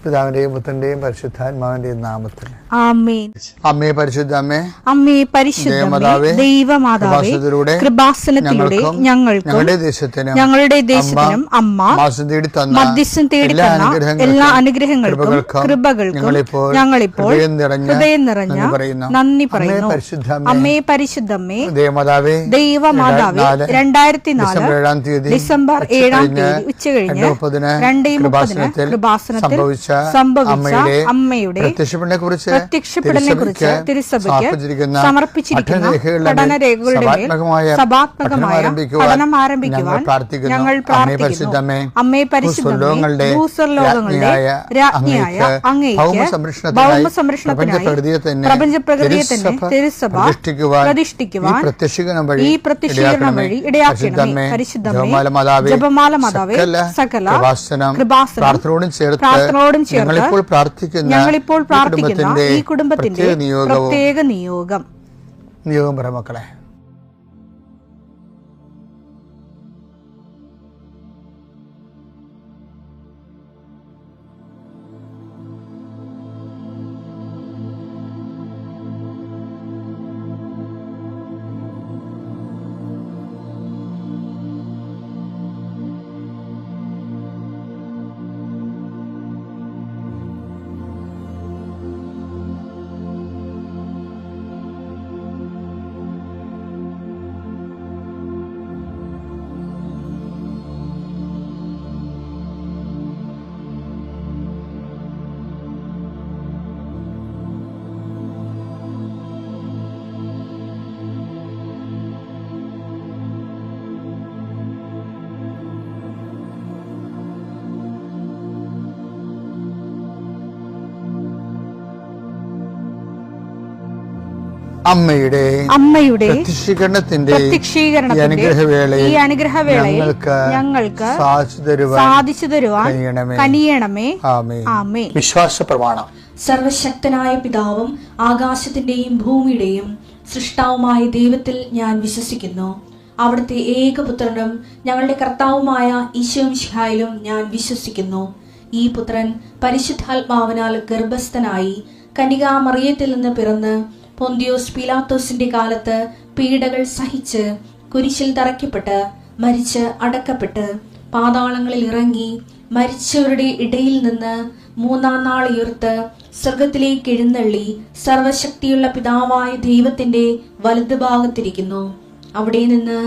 പിതാവിന്റെയും പുത്രന്റെയും പരിശുദ്ധാത്മാവിന്റെയും നാമത്തിൽ ആമേൻ. അമ്മേ പരിശുദ്ധ അമ്മേ, അമ്മേ പരിശുദ്ധമേ, ദൈവമാതാവേ, കൃപാസനത്തിലൂടെ ഞങ്ങൾക്കും ഞങ്ങളുടെ ദേശത്തിനും അമ്മ മധ്യസ്ഥം തേടി തന്ന എല്ലാ അനുഗ്രഹങ്ങൾക്കും കൃപകൾക്കും ഞങ്ങളിപ്പോൾ ഹൃദയം നിറഞ്ഞ നന്ദി പറയുന്നു. അമ്മേ പരിശുദ്ധമേ, ദൈവമാതാവേ, 2004 ഡിസംബർ 7 ഉച്ചകഴിഞ്ഞ് 2:30 കൃപാസനത്തിൽ സംഭവിച്ച അമ്മയുടെ പ്രത്യക്ഷപ്പെടലിനെക്കുറിച്ച് തിരുസഭയ്ക്ക് സമർപ്പിച്ചിരിക്കുന്ന പഠനരേഖകളുടെ മേൽ സഭാത്മകമായ പഠനം ആരംഭിക്കുവാൻ ഞങ്ങൾ പ്രാർത്ഥിക്കുന്നു. അമ്മേ പരിശുദ്ധമേ, ഭൂസ്വർലോകങ്ങളുടെ രാജ്ഞിയായ അങ്ങേയ്ക്ക് ഭൗമസംരക്ഷണത്തിനായി പ്രപഞ്ചപ്രകൃതിയെ തന്നെ തിരുസഭ പ്രതിഷ്ഠിക്കുവാൻ ഈ പ്രത്യക്ഷീകരണം വഴി ഇടയാക്കണമേ. പരിശുദ്ധമേ, ജപമാല മാതാവേ, സകല കൃപാസനം പ്രാർത്ഥനയോടും ചേർത്ത് ഞങ്ങളിപ്പോൾ പ്രാർത്ഥിക്കുന്ന ഈ കുടുംബത്തിന്റെ പ്രത്യേക നിയോഗം പറ മക്കളെ. അമ്മയുടെ പ്രത്യക്ഷീകരണത്തിന്റെ ഈ അനുഗ്രഹവേളയിൽ ഞങ്ങൾക്ക് സാധിച്ചു തരുവാൻ കനിയണമേ. ആമേൻ. വിശ്വാസ പ്രമാണം. സർവശക്തനായ പിതാവും ആകാശത്തിന്റെയും ഭൂമിയുടെയും സൃഷ്ടാവുമായ ദൈവത്തിൽ ഞാൻ വിശ്വസിക്കുന്നു. അവിടുത്തെ ഏകപുത്രനും ഞങ്ങളുടെ കർത്താവുമായ ഈശോമിശിഹായിലും ഞാൻ വിശ്വസിക്കുന്നു. ഈ പുത്രൻ പരിശുദ്ധാത്മാവിനാൽ ഗർഭസ്ഥനായി കന്യകാമറിയത്തിൽ നിന്ന് പിറന്ന് പൊന്തിയോസ് പീലാത്തോസിന്റെ കാലത്ത് പീഡകൾ സഹിച്ച് കുരിശിൽ തറയ്ക്കപ്പെട്ട് മരിച്ച് അടക്കപ്പെട്ട് പാതാളങ്ങളിൽ ഇറങ്ങി മരിച്ചവരുടെ ഇടയിൽ നിന്ന് 3-ാം നാൾ ഉയർത്ത് സ്വർഗത്തിലേക്ക് എഴുന്നള്ളി സർവശക്തിയുള്ള പിതാവായ ദൈവത്തിന്റെ വലതുഭാഗത്തിരിക്കുന്നു. അവിടെ നിന്ന്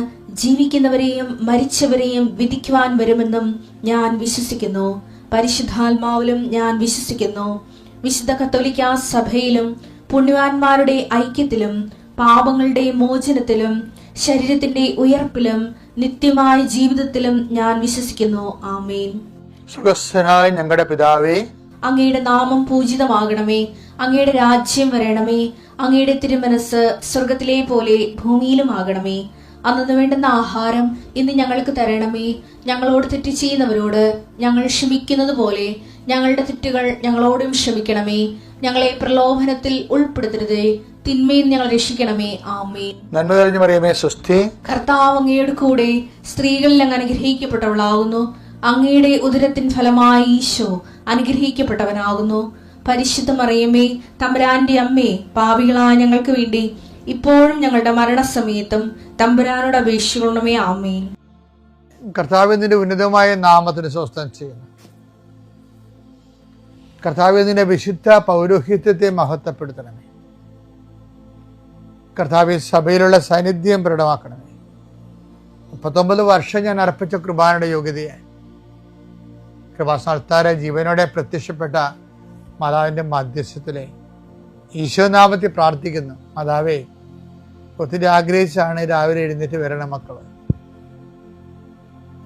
ജീവിക്കുന്നവരെയും മരിച്ചവരെയും വിധിക്കുവാൻ വരുമെന്നും ഞാൻ വിശ്വസിക്കുന്നു. പരിശുദ്ധാത്മാവിലും ഞാൻ വിശ്വസിക്കുന്നു. വിശുദ്ധ കത്തോലിക്കാ സഭയിലും പുണ്യവാന്മാരുടെ ഐക്യത്തിലും പാപങ്ങളുടെ മോചനത്തിലും ശരീരത്തിന്റെ ഉയർപ്പിലും നിത്യമായ ജീവിതത്തിലും ഞാൻ വിശ്വസിക്കുന്നു. ആമേൻ. സുഖസ്ഥനായ ഞങ്ങളുടെ പിതാവേ, അങ്ങയുടെ നാമം പൂജിതമാകണമേ. അങ്ങയുടെ രാജ്യം വരണമേ. അങ്ങയുടെ തിരുമനസ് സ്വർഗത്തിലെ പോലെ ഭൂമിയിലും ആകണമേ. അന്നു വേണ്ടുന്ന ആഹാരം ഇന്ന് ഞങ്ങൾക്ക് തരണമേ. ഞങ്ങളോട് തെറ്റ് ചെയ്യുന്നവരോട് ഞങ്ങൾ ക്ഷമിക്കുന്നത് പോലെ ഞങ്ങളുടെ തെറ്റുകൾ ഞങ്ങളോടും ക്ഷമിക്കണമേ. ഞങ്ങളെ പ്രലോഭനത്തിൽ ഉൾപ്പെടുത്തരുതേ, തിന്മയിൽ ഞങ്ങൾ രക്ഷിക്കണമേ. ആമേൻ. നന്മ നിറഞ്ഞ മറിയമേ, സ്വസ്തി. കർത്താവ് അങ്ങയുടെ കൂടെ സ്ത്രീകളിൽ അങ്ങ് അനുഗ്രഹിക്കപ്പെട്ടവളാകുന്നു. അങ്ങയുടെ ഉദരത്തിൻ ഫലമായി ഈശോ അനുഗ്രഹിക്കപ്പെട്ടവനാകുന്നു. പരിശുദ്ധ മറിയമേ, തമ്പുരാന്റെ അമ്മേ, പാപികളായ ഞങ്ങൾക്ക് വേണ്ടി ഇപ്പോഴും ഞങ്ങളുടെ മരണസമയത്തും തമ്പുരാനോട് അപേക്ഷിക്കണമേ. ആമേൻ. കർത്താവിന്റെ ഉന്നതമായ നാമത്തിന് സ്വസ്ഥം ചെയ്യുന്നു. കർത്താവിന്റെ വിശുദ്ധ പൗരോഹിത്യത്തെ മഹത്വപ്പെടുത്തണമേ. കർത്താവ് സഭയിലുള്ള സാന്നിധ്യം പ്രകടമാക്കണമേ. 39 വർഷം ഞാൻ അർപ്പിച്ച കൃപാനയുടെ യോഗ്യതയായി കൃപാസ്ഥാനത്താരെ ജീവനോടെ പ്രത്യക്ഷപ്പെട്ട മാതാവിന്റെ മധ്യസ്ഥത്തിലെ ഈശോനാമത്തിൽ പ്രാർത്ഥിക്കുന്നു. മാതാവേ, ഒത്തിരി ആഗ്രഹിച്ചാണ് രാവിലെ എഴുന്നേറ്റ് വരണം മക്കള്.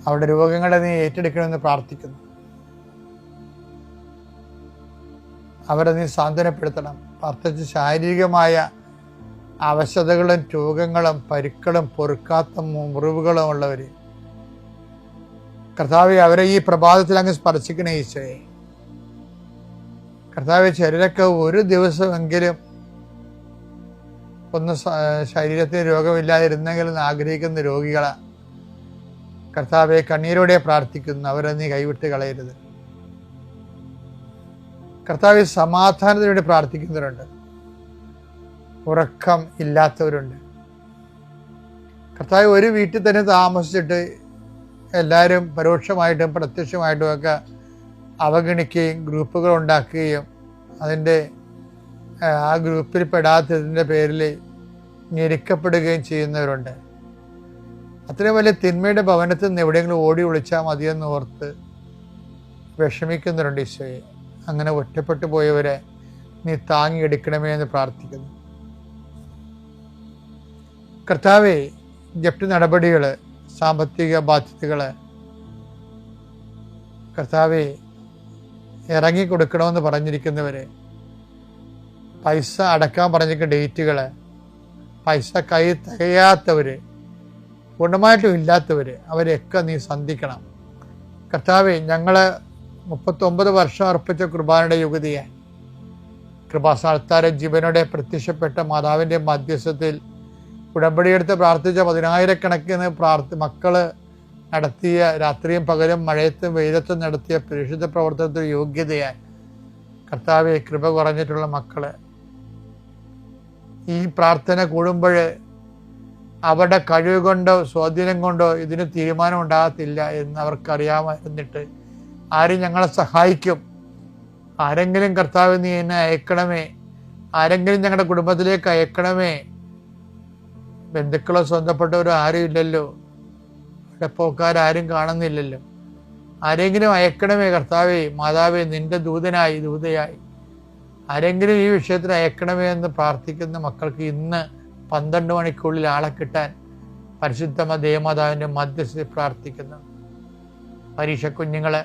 അവരുടെ രോഗങ്ങളെ നീ ഏറ്റെടുക്കണമെന്ന് പ്രാർത്ഥിക്കുന്നു. അവരെ നീ സാന്ത്വനപ്പെടുത്തണം. പ്രത്യേകിച്ച് ശാരീരികമായ അവശതകളും രോഗങ്ങളും പരുക്കളും പൊറുക്കാത്ത മുറിവുകളും ഉള്ളവർ കർത്താവെ, അവരെ ഈ പ്രഭാതത്തിൽ അങ്ങ് സ്പർശിക്കണേ ഈശോയെ. കർത്താവെ, ചിലരൊക്കെ ഒരു ദിവസമെങ്കിലും ഒന്ന് ശരീരത്തിന് രോഗമില്ലാതിരുന്നെങ്കിലും ആഗ്രഹിക്കുന്ന രോഗികളാ. കർത്താവെ, കണ്ണീരോടെ പ്രാർത്ഥിക്കുന്നു. അവരെ നീ കൈവിട്ട് കളയരുത്. കർത്താവ് സമാധാനത്തിന് വേണ്ടി പ്രാർത്ഥിക്കുന്നവരുണ്ട്, ഉറക്കം ഇല്ലാത്തവരുണ്ട്. കർത്താവ് ഒരു വീട്ടിൽ തന്നെ താമസിച്ചിട്ട് എല്ലാവരും പരോക്ഷമായിട്ടും പ്രത്യക്ഷമായിട്ടും ഒക്കെ അവഗണിക്കുകയും ഗ്രൂപ്പുകൾ ഉണ്ടാക്കുകയും അതിൻ്റെ ആ ഗ്രൂപ്പിൽ പെടാത്തതിൻ്റെ പേരിൽ ഞെരുക്കപ്പെടുകയും ചെയ്യുന്നവരുണ്ട്. അത്രയും വലിയ തിന്മയുടെ ഭവനത്തിൽ നിന്ന് എവിടെയെങ്കിലും ഓടി ഒളിച്ചാൽ മതിയെന്ന് ഓർത്ത് വിഷമിക്കുന്നവരുണ്ട്. ഈശോയെ, അങ്ങനെ ഒറ്റപ്പെട്ടു പോയവരെ നീ താങ്ങിയെടുക്കണമേ എന്ന് പ്രാർത്ഥിക്കുന്നു. കർത്താവേ, ജപ്തി നടപടികൾ, സാമ്പത്തിക ബാധ്യതകൾ കർത്താവേ ഇറങ്ങിക്കൊടുക്കണമെന്ന് പറഞ്ഞിരിക്കുന്നവരെ, പൈസ അടക്കാൻ പറഞ്ഞിരിക്കുന്ന ഡേറ്റുകൾ, പൈസ കൈ തികയാത്തവർ, പൂർണ്ണമായിട്ടും ഇല്ലാത്തവർ, അവരെയൊക്കെ നീ സന്ധിക്കണം. കർത്താവേ, ഞങ്ങൾ 39 വർഷം അർപ്പിച്ച കുർബാനയുടെ യുഗതിയെ കൃപാസ്ഥാനത്താരെ ജീവനോടെ പ്രത്യക്ഷപ്പെട്ട മാതാവിൻ്റെ മധ്യസ്ഥത്തിൽ ഉടമ്പടിയെടുത്ത് പ്രാർത്ഥിച്ച 10,000 മക്കള് നടത്തിയ രാത്രിയും പകലും മഴയത്തും വെയിലത്തും നടത്തിയ പരിശുദ്ധ പ്രവർത്തനത്തിൽ യോഗ്യതയായി കർത്താവെ, കൃപ കുറഞ്ഞിട്ടുള്ള മക്കള് ഈ പ്രാർത്ഥന കൂടുമ്പോൾ അവരുടെ കഴിവ് കൊണ്ടോ സ്വാധീനം കൊണ്ടോ ഇതിന് തീരുമാനം ഉണ്ടാകത്തില്ല എന്ന് അവർക്കറിയാമായിരുന്നിട്ട് ആരും ഞങ്ങളെ സഹായിക്കും, ആരെങ്കിലും കർത്താവ് നീ എന്നെ അയക്കണമേ, ആരെങ്കിലും ഞങ്ങളുടെ കുടുംബത്തിലേക്ക് അയക്കണമേ. ബന്ധുക്കളോ സ്വന്തപ്പെട്ടവരോ ആരും ഇല്ലല്ലോ, ഇടപ്പോക്കാരും കാണുന്നില്ലല്ലോ. ആരെങ്കിലും അയക്കണമേ കർത്താവേ, മാതാവേ, നിന്റെ ദൂതയായി ആരെങ്കിലും ഈ വിഷയത്തിൽ അയക്കണമേ എന്ന് പ്രാർത്ഥിക്കുന്ന മക്കൾക്ക് ഇന്ന് 12 മണിക്കുള്ളിൽ ആളെ കിട്ടാൻ പരിശുദ്ധ ദേവമാതാവിൻ്റെ മധ്യസ്ഥയിൽ പ്രാർത്ഥിക്കുന്നു. പരീക്ഷ കുഞ്ഞുങ്ങളെ,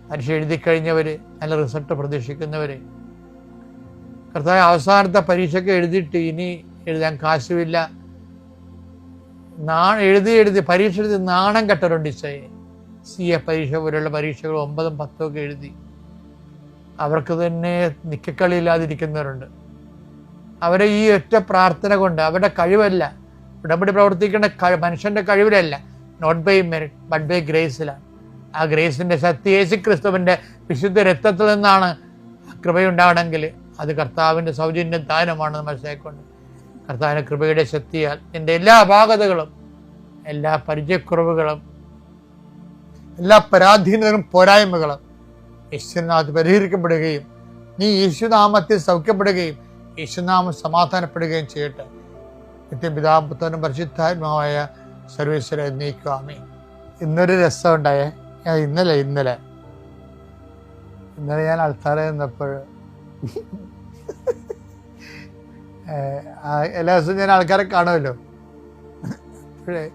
പരീക്ഷ എഴുതി കഴിഞ്ഞവർ, നല്ല റിസൾട്ട് പ്രതീക്ഷിക്കുന്നവർ, കർത്താവ് അവസാനത്തെ പരീക്ഷയ്ക്ക് എഴുതിയിട്ട് ഇനി എഴുതാൻ കാശുമില്ല, എഴുതി പരീക്ഷ എഴുതി നാണം കെട്ടറുണ്ട്. CA പരീക്ഷ പോലുള്ള പരീക്ഷകൾ 9ഉം 10ഉം ഒക്കെ എഴുതി അവർക്ക് തന്നെ നിക്കക്കളിയില്ലാതിരിക്കുന്നവരുണ്ട്. അവരെ ഈ ഒറ്റ പ്രാർത്ഥന കൊണ്ട്, അവരുടെ കഴിവല്ല, ഉടമ്പടി പ്രവർത്തിക്കേണ്ട മനുഷ്യന്റെ കഴിവിലല്ല, not by merit but by ഗ്രേസിലാണ്. ആ ഗ്രേസിന്റെ ശക്തി യേശുക്രിസ്തുവിന്റെ വിശുദ്ധ രക്തത്തിൽ നിന്നാണ്. കൃപയുണ്ടാവണമെങ്കിൽ അത് കർത്താവിന്റെ സൗജന്യ ദാനമാണെന്ന് മനസ്സിലാക്കിക്കൊണ്ട് കർത്താവിന്റെ കൃപയുടെ ശക്തിയാൽ നിന്റെ എല്ലാ അപാകതകളും, എല്ലാ പരിചയക്കുറവുകളും, എല്ലാ പരാധീനതകളും പോരായ്മകളും യേശുനാമത്തിൽ പരിഹരിക്കപ്പെടുകയും നീ യേശുനാമത്തിൽ സൗഖ്യപ്പെടുകയും യേശുനാമം സമാധാനപ്പെടുകയും ചെയ്യട്ടെ. നിത്യപിതാവും പുത്രനും പരിശുദ്ധാത്മാവായ സർവേശ്വര എന്നേക്കുമേ. ഇന്നൊരു രസം ഉണ്ടായേ. ഇന്നലെ ഞാൻ അൾത്താറ നിന്നപ്പോൾ എല്ലാ ദിവസവും ഞാൻ ആൾക്കാരെ കാണുമല്ലോ. അപ്പോഴേ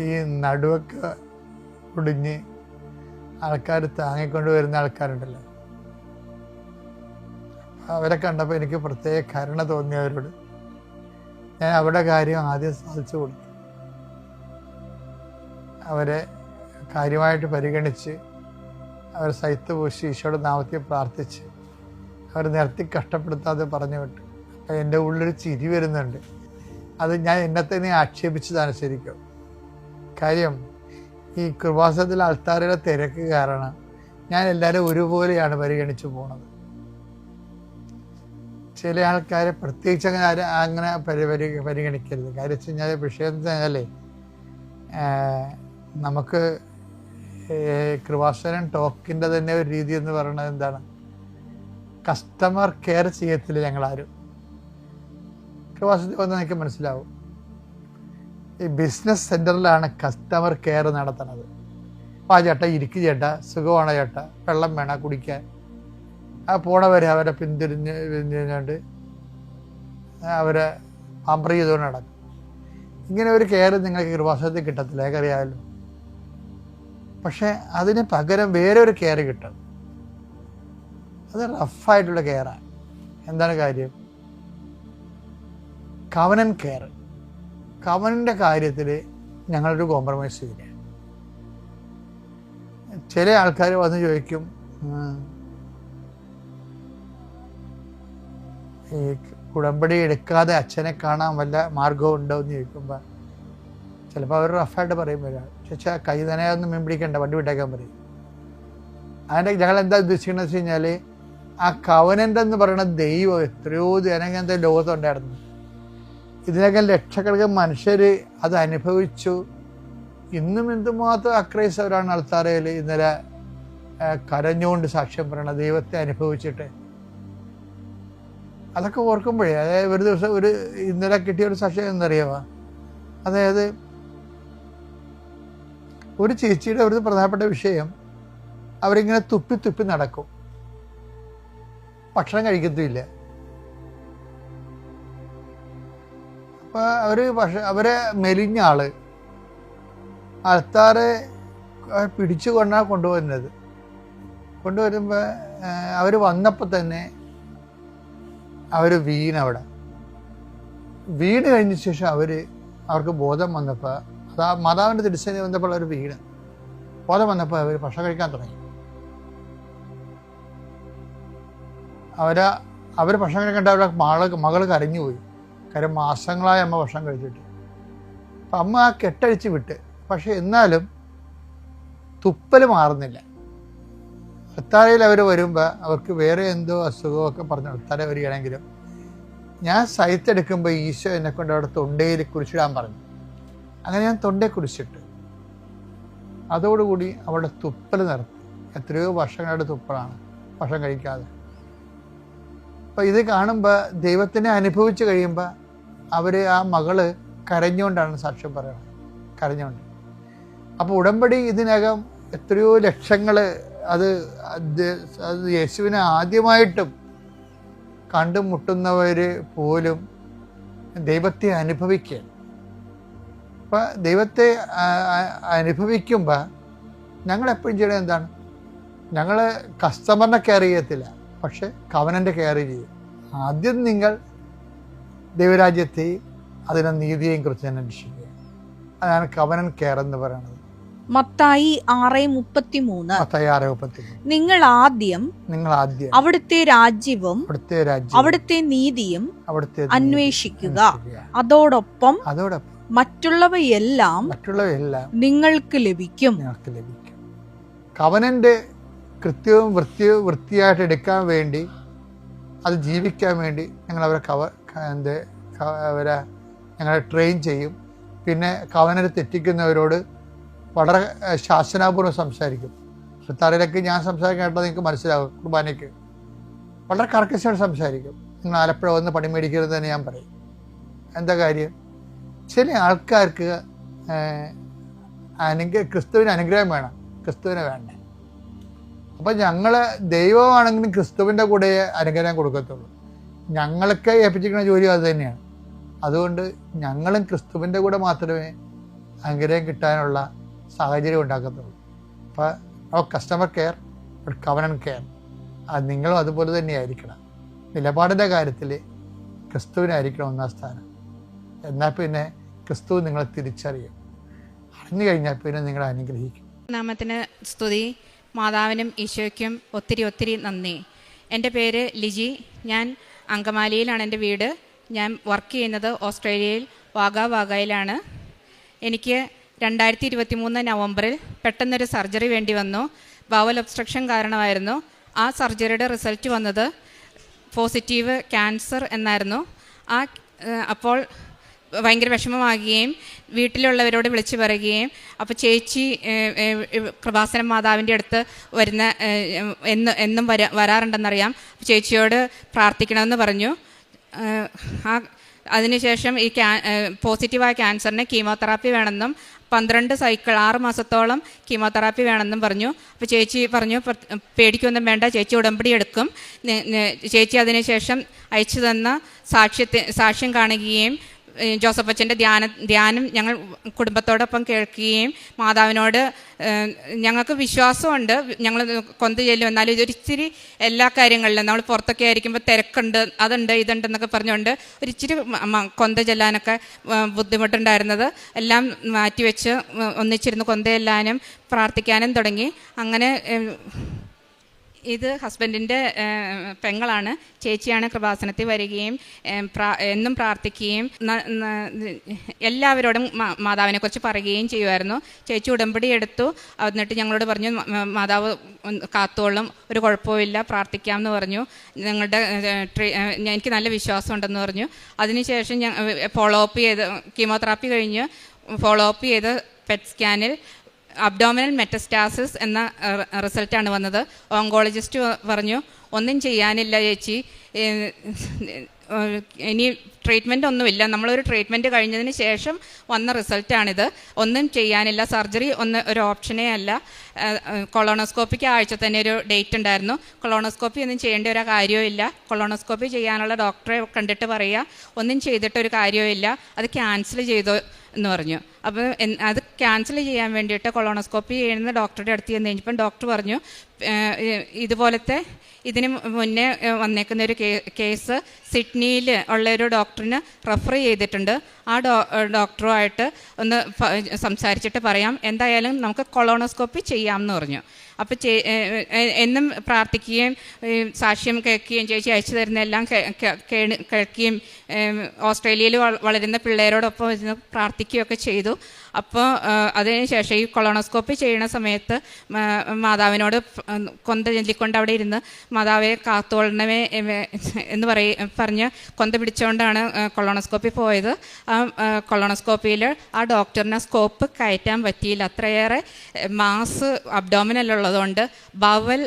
ഈ നടുവൊക്കെ കുടിഞ്ഞ് ആൾക്കാർ താങ്ങിക്കൊണ്ട് വരുന്ന ആൾക്കാരുണ്ടല്ലോ, അവരെ കണ്ടപ്പോൾ എനിക്ക് പ്രത്യേക കരുണ തോന്നിയവരോട് ഞാൻ അവരുടെ കാര്യം ആദ്യം സാധിച്ചു കൊടുത്തു. അവരെ കാര്യമായിട്ട് പരിഗണിച്ച് അവർ സൈത്ത് പൂശി ഈശോയുടെ നാമത്തിൽ പ്രാർത്ഥിച്ച് അവർ നിർത്തി കഷ്ടപ്പെടുത്താതെ പറഞ്ഞു വിട്ടു. അപ്പം എൻ്റെ ഉള്ളിൽ ചിരി വരുന്നുണ്ട്. അത് ഞാൻ എന്നെ തന്നെ ആക്ഷേപിച്ചതാണ് ശരിക്കും. കാര്യം ഈ കൃപാസനത്തിൽ ആൾത്താരുടെ തിരക്ക് കാരണം ഞാൻ എല്ലാവരും ഒരുപോലെയാണ് പരിഗണിച്ചു പോണത്. ചില ആൾക്കാരെ പ്രത്യേകിച്ച് അങ്ങനെ പരിഗണിക്കരുത്. കാര്യം വെച്ച് കഴിഞ്ഞാൽ വിഷയം എന്ന് പറഞ്ഞാലേ, നമുക്ക് കൃപാസനം ടോക്കിൻ്റെ തന്നെ ഒരു രീതി എന്ന് പറയുന്നത് എന്താണ്, കസ്റ്റമർ കെയർ ചെയ്യത്തില്ല ഞങ്ങളാരും. കൃപാസനത്തിൽ വന്ന് എനിക്ക് മനസ്സിലാവും, ഈ ബിസിനസ് സെൻറ്ററിലാണ് കസ്റ്റമർ കെയർ നടത്തുന്നത്. അപ്പോൾ ആ ചേട്ടാ ഇരിക്കു ചേട്ടാ, സുഖമാണോ ചേട്ടാ, വെള്ളം വേണം കുടിക്കാൻ, ആ പോണവരെ അവരെ പിന്തിരിഞ്ഞുകൊണ്ട് അവരെ പാമ്പർ ചെയ്തുകൊണ്ട് നടക്കും. ഇങ്ങനെ ഒരു കെയർ നിങ്ങൾക്ക് കൃപാസനത്തിൽ കിട്ടത്തില്ല, അറിയാമല്ലോ. പക്ഷെ അതിന് പകരം വേറെ ഒരു കെയർ കിട്ടും. അത് റഫായിട്ടുള്ള കെയറാണ്. എന്താണ് കാര്യം? കവനൻ കെയർ. കവനൻ്റെ കാര്യത്തിൽ ഞങ്ങളൊരു കോംപ്രമൈസ് ചെയ്യില്ല. ചില ആൾക്കാർ വന്ന് ചോദിക്കും, ഈ ഉടമ്പടി എടുക്കാതെ അച്ഛനെ കാണാൻ വല്ല മാർഗവും ഉണ്ടോ എന്ന് ചോദിക്കുമ്പോൾ ചിലപ്പോൾ അവർ റഫായിട്ട് പറയും, ചേച്ചാ കൈ തന്നെ ഒന്നും മീൻ പിടിക്കണ്ട, വണ്ടി വിട്ടേക്കാൻ പറയും. അതിൻ്റെ ഞങ്ങൾ എന്താ ഉദ്ദേശിക്കണമെന്ന് വെച്ച് കഴിഞ്ഞാൽ, ആ കവനൻ്റ് എന്ന് പറയുന്ന ദൈവം എത്രയോ ജനങ്ങളുടെ ലോകത്തുണ്ടായിരുന്നു. ഇതിനൊക്കെ ലക്ഷക്കണക്കിന് മനുഷ്യർ അത് അനുഭവിച്ചു. ഇന്നും എന്തുമാത്രം അക്രൈസ്തവരാണ് അൾത്താരയിൽ ഇന്നലെ കരഞ്ഞുകൊണ്ട് സാക്ഷ്യം പറയണ ദൈവത്തെ അനുഭവിച്ചിട്ട്. അതൊക്കെ ഓർക്കുമ്പോഴേ, അതായത് ഒരു ദിവസം ഇന്നലെ കിട്ടിയ ഒരു സാക്ഷ്യം എന്നറിയാമോ? അതായത് ഒരു ചേച്ചിയുടെ ഒരു പ്രധാനപ്പെട്ട വിഷയം, അവരിങ്ങനെ തുപ്പി തുപ്പി നടക്കും, ഭക്ഷണം കഴിക്കത്തുമില്ല. അപ്പം അവരെ മെലിഞ്ഞ ആള് അൾത്താരെ പിടിച്ചു കൊണ്ടാണ് കൊണ്ടുവരുമ്പോൾ അവർ വന്നപ്പോൾ തന്നെ അവർ വീണ് കഴിഞ്ഞ ശേഷം അവർക്ക് ബോധം വന്നപ്പോൾ, അതാ മാതാവിൻ്റെ തിരുസേന വന്നപ്പോൾ അവർ ബോധം വന്നപ്പോൾ അവർ ഭക്ഷണം കഴിക്കാൻ തുടങ്ങി. അവർ ഭക്ഷണം കഴിക്കേണ്ട അവരുടെ മകൾ കരഞ്ഞുപോയി. കാര്യം മാസങ്ങളായി അമ്മ ഭക്ഷണം കഴിച്ചിട്ട്. അപ്പം അമ്മ ആ കെട്ടഴിച്ച് വിട്ട്. പക്ഷെ എന്നാലും തുപ്പൽ മാറുന്നില്ല. അൾത്താരയിൽ അവർ വരുമ്പോൾ അവർക്ക് വേറെ എന്തോ അസുഖമൊക്കെ പറഞ്ഞ് അൾത്താര വരികയാണെങ്കിലും ഞാൻ സൈത്തെടുക്കുമ്പോൾ ഈശോ എന്നെ കൊണ്ട് അവിടെ തൊണ്ടയിൽ കുരിശിടാൻ പറഞ്ഞു. അങ്ങനെ ഞാൻ തൊണ്ടയിൽ കുരിശിട്ട്. അതോടുകൂടി അവിടെ തുപ്പൽ നിർത്തി. എത്രയോ വർഷങ്ങളുടെ തുപ്പലാണ് ഭക്ഷണം കഴിക്കാതെ. അപ്പം ഇത് കാണുമ്പോൾ ദൈവത്തിനെ അനുഭവിച്ച് കഴിയുമ്പോൾ ആ മകള് കരഞ്ഞുകൊണ്ടാണ് സാക്ഷ്യം പറയുന്നത്, കരഞ്ഞുകൊണ്ട്. അപ്പോൾ ഉടമ്പടി ഇതിനകം എത്രയോ ലക്ഷങ്ങൾ അത് യേശുവിനെ ആദ്യമായിട്ടും കണ്ടുമുട്ടുന്നവർ പോലും ദൈവത്തെ അനുഭവിക്കുക. അപ്പം ദൈവത്തെ അനുഭവിക്കുമ്പോൾ ഞങ്ങളെപ്പോഴും ചെയ്യണത് എന്താണ്? ഞങ്ങൾ കസ്റ്റമറിനെ കെയർ ചെയ്യത്തില്ല, പക്ഷെ കവനൻ്റെ കെയർ ചെയ്യും. ആദ്യം നിങ്ങൾ ദൈവരാജ്യത്തെയും അതിനെ നീതിയെയും കുറിച്ച് തന്നെ അന്വേഷിക്കുക. അതാണ് കവനൻ കെയർ എന്ന് പറയുന്നത്. മത്തായി 6:33 നിങ്ങൾ ആദ്യം അവിടുത്തെ രാജ്യവും അവിടുത്തെ നീതിയും അന്വേഷിക്കുക, അതോടൊപ്പം മറ്റുള്ളവയെല്ലാം നിങ്ങൾക്ക് ലഭിക്കും. കവനന്റെ കൃത്യവും വൃത്തിയായിട്ട് എടുക്കാൻ വേണ്ടി, അത് ജീവിക്കാൻ വേണ്ടി ഞങ്ങൾ അവരെ ഞങ്ങളെ ട്രെയിൻ ചെയ്യും. പിന്നെ കവനനെ തെറ്റിക്കുന്നവരോട് വളരെ ശാസനാപൂർവ്വം സംസാരിക്കും. അൾത്താരയിലേക്ക് ഞാൻ സംസാരിക്കാൻ കേട്ടത് നിങ്ങൾക്ക് മനസ്സിലാകും. കുർബാനയ്ക്ക് വളരെ കർക്കശമായിട്ട് സംസാരിക്കും. നിങ്ങൾ ആലപ്പുഴ വന്ന് പണി മേടിക്കരുത് തന്നെ ഞാൻ പറയും. എന്താ കാര്യം? ചില ആൾക്കാർക്ക് ക്രിസ്തുവിന് അനുഗ്രഹം വേണം, ക്രിസ്തുവിനെ വേണ്ടേ. അപ്പം ഞങ്ങൾ ദൈവമാണെങ്കിലും ക്രിസ്തുവിൻ്റെ കൂടെ അനുഗ്രഹം കൊടുക്കത്തുള്ളൂ. ഞങ്ങൾക്ക് ഏൽപ്പിച്ചിരിക്കുന്ന ജോലി അത് തന്നെയാണ്. അതുകൊണ്ട് ഞങ്ങളും ക്രിസ്തുവിൻ്റെ കൂടെ മാത്രമേ അനുഗ്രഹം കിട്ടാനുള്ള സാഹചര്യം ഉണ്ടാക്കത്തുള്ളൂ. അപ്പോൾ കസ്റ്റമർ കെയർ, കവനൻ കെയർ, അത് നിങ്ങളും അതുപോലെ തന്നെ ആയിരിക്കണം. നിലപാടിൻ്റെ കാര്യത്തിൽ ക്രിസ്തുവിനായിരിക്കണം ഒന്നാം സ്ഥാനം. എന്നാൽ പിന്നെ ക്രിസ്തു നിങ്ങളെ തിരിച്ചറിയും. അറിഞ്ഞു കഴിഞ്ഞാൽ പിന്നെ നിങ്ങളെ അനുഗ്രഹിക്കും. നാമത്തിന് സ്തുതി. മാതാവിനും ഈശോയ്ക്കും ഒത്തിരി ഒത്തിരി നന്ദി. എൻ്റെ പേര് ലിജി. ഞാൻ അങ്കമാലിയിലാണ് എൻ്റെ വീട്. ഞാൻ വർക്ക് ചെയ്യുന്നത് ഓസ്ട്രേലിയയിൽ വാഗയിലാണ്. എനിക്ക് 2023 നവംബറിൽ പെട്ടെന്നൊരു സർജറി വേണ്ടി വന്നു. ബവൽ ഒബ്സ്ട്രക്ഷൻ കാരണമായിരുന്നു. ആ സർജറിയുടെ റിസൾട്ട് വന്നത് പോസിറ്റീവ് ക്യാൻസർ എന്നായിരുന്നു. അപ്പോൾ ഭയങ്കര വിഷമമാകുകയും വീട്ടിലുള്ളവരോട് വിളിച്ചു പറയുകയും, അപ്പോൾ ചേച്ചി കൃപാസനം മാതാവിൻ്റെ അടുത്ത് എന്നും വരാറുണ്ടെന്നറിയാം, ചേച്ചിയോട് പ്രാർത്ഥിക്കണമെന്ന് പറഞ്ഞു. അതിനുശേഷം ഈ പോസിറ്റീവായ ക്യാൻസറിന് കീമോതെറാപ്പി വേണമെന്നും 12 സൈക്കിൾ 6 മാസത്തോളം കീമോതെറാപ്പി വേണമെന്നും പറഞ്ഞു. അപ്പോൾ ചേച്ചി പറഞ്ഞു പേടിക്കൊന്നും വേണ്ട, ചേച്ചി ഉടമ്പടി എടുക്കും. ചേച്ചി അതിനുശേഷം അയച്ചു തന്ന സാക്ഷ്യം കാണുകയും ജോസഫ് അച്ഛൻ്റെ ധ്യാനം ഞങ്ങൾ കുടുംബത്തോടൊപ്പം കേൾക്കുകയും മാതാവിനോട് ഞങ്ങൾക്ക് വിശ്വാസമുണ്ട്. ഞങ്ങൾ കൊന്ത ചെല്ലും, എന്നാലും ഇതൊരിച്ചിരി എല്ലാ കാര്യങ്ങളിലും നമ്മൾ പുറത്തൊക്കെ ആയിരിക്കുമ്പോൾ തിരക്കുണ്ട്, അതുണ്ട് ഇതുണ്ടെന്നൊക്കെ പറഞ്ഞുകൊണ്ട് ഒരിച്ചിരി കൊന്ത ചെല്ലാനൊക്കെ ബുദ്ധിമുട്ടുണ്ടായിരുന്നത് എല്ലാം മാറ്റിവെച്ച് ഒന്നിച്ചിരുന്ന് കൊന്ത ചെല്ലാനും പ്രാർത്ഥിക്കാനും തുടങ്ങി. അങ്ങനെ ഇത് ഹസ്ബൻഡിൻ്റെ പെങ്ങളാണ്. ചേച്ചിയാണ് കൃപാസനത്തിൽ വരികയും എന്നും പ്രാർത്ഥിക്കുകയും എല്ലാവരോടും മാതാവിനെക്കുറിച്ച് പറയുകയും ചെയ്യുമായിരുന്നു. ചേച്ചി ഉടമ്പടി എടുത്തു. എന്നിട്ട് ഞങ്ങളോട് പറഞ്ഞു, മാതാവ് കാത്തോളും, ഒരു കുഴപ്പമില്ല, പ്രാർത്ഥിക്കാമെന്ന് പറഞ്ഞു. ഞങ്ങളുടെ എനിക്ക് നല്ല വിശ്വാസമുണ്ടെന്ന് പറഞ്ഞു. അതിനുശേഷം ഫോളോ അപ്പ് ചെയ്ത് കീമോതെറാപ്പി കഴിഞ്ഞ് ഫോളോ അപ്പ് ചെയ്ത് പെറ്റ് സ്കാനിൽ അബ്ഡോമിനൽ മെറ്റസ്റ്റാസിസ് എന്ന റിസൾട്ടാണ് വന്നത്. ഓങ്കോളജിസ്റ്റ് പറഞ്ഞു, ഒന്നും ചെയ്യാനില്ല ചേച്ചി, ഇനി ട്രീറ്റ്മെൻ്റ് ഒന്നുമില്ല. നമ്മളൊരു ട്രീറ്റ്മെൻറ്റ് കഴിഞ്ഞതിന് ശേഷം വന്ന റിസൾട്ടാണിത്. ഒന്നും ചെയ്യാനില്ല, സർജറി ഒരു ഓപ്ഷനേ അല്ല. കൊളോണോസ്കോപ്പിക്ക് ആഴ്ച തന്നെ ഒരു ഡേറ്റ് ഉണ്ടായിരുന്നു. കൊളോണോസ്കോപ്പി ഒന്നും ചെയ്യേണ്ട ഒരു കാര്യമില്ല. കൊളോണോസ്കോപ്പി ചെയ്യാനുള്ള ഡോക്ടറെ കണ്ടിട്ട് പറയുക, ഒന്നും ചെയ്തിട്ടൊരു കാര്യമില്ല, അത് ക്യാൻസൽ ചെയ്തോ എന്ന് പറഞ്ഞു. അപ്പോൾ അത് ക്യാൻസൽ ചെയ്യാൻ വേണ്ടിയിട്ട് കൊളോണോസ്കോപ്പി ചെയ്യുന്ന ഡോക്ടറുടെ അടുത്ത് ചെന്ന് കഴിഞ്ഞപ്പം ഡോക്ടർ പറഞ്ഞു, ഇതുപോലത്തെ ഇതിന് മുന്നേ വന്നേക്കുന്ന ഒരു കേസ് സിഡ്നിയിൽ ഉള്ളൊരു ഡോക്ടറിന് റെഫർ ചെയ്തിട്ടുണ്ട്. ആ ഡോക്ടറുമായിട്ട് ഒന്ന് സംസാരിച്ചിട്ട് പറയാം, എന്തായാലും നമുക്ക് കൊളോണോസ്കോപ്പി ചെയ്യാമെന്ന് പറഞ്ഞു. അപ്പോൾ എന്നും പ്രാർത്ഥിക്കുകയും സാക്ഷ്യം കേൾക്കുകയും ചേച്ചി അയച്ചു തരുന്ന എല്ലാം കേൾക്കുകയും ഓസ്ട്രേലിയയിൽ വളരുന്ന പിള്ളേരോടൊപ്പം ഇരുന്ന് പ്രാർത്ഥിക്കുകയൊക്കെ ചെയ്തു. അപ്പോൾ അതിനുശേഷം ഈ കൊളോണോസ്കോപ്പി ചെയ്യുന്ന സമയത്ത് മാതാവിനോട് കൊന്ത ചൊല്ലിക്കൊണ്ട് അവിടെ ഇരുന്ന് മാതാവെ കാത്തോളണമേ എന്ന് പറഞ്ഞ് കൊന്ത പിടിച്ചുകൊണ്ടാണ് കൊളോണോസ്കോപ്പി പോയത്. ആ കൊളോണോസ്കോപ്പിയിൽ ആ ഡോക്ടറിന് സ്കോപ്പ് കയറ്റാൻ പറ്റിയില്ല. അത്രയേറെ മാസ് അബ്ഡോമിനലുള്ളതുകൊണ്ട് ബവൽ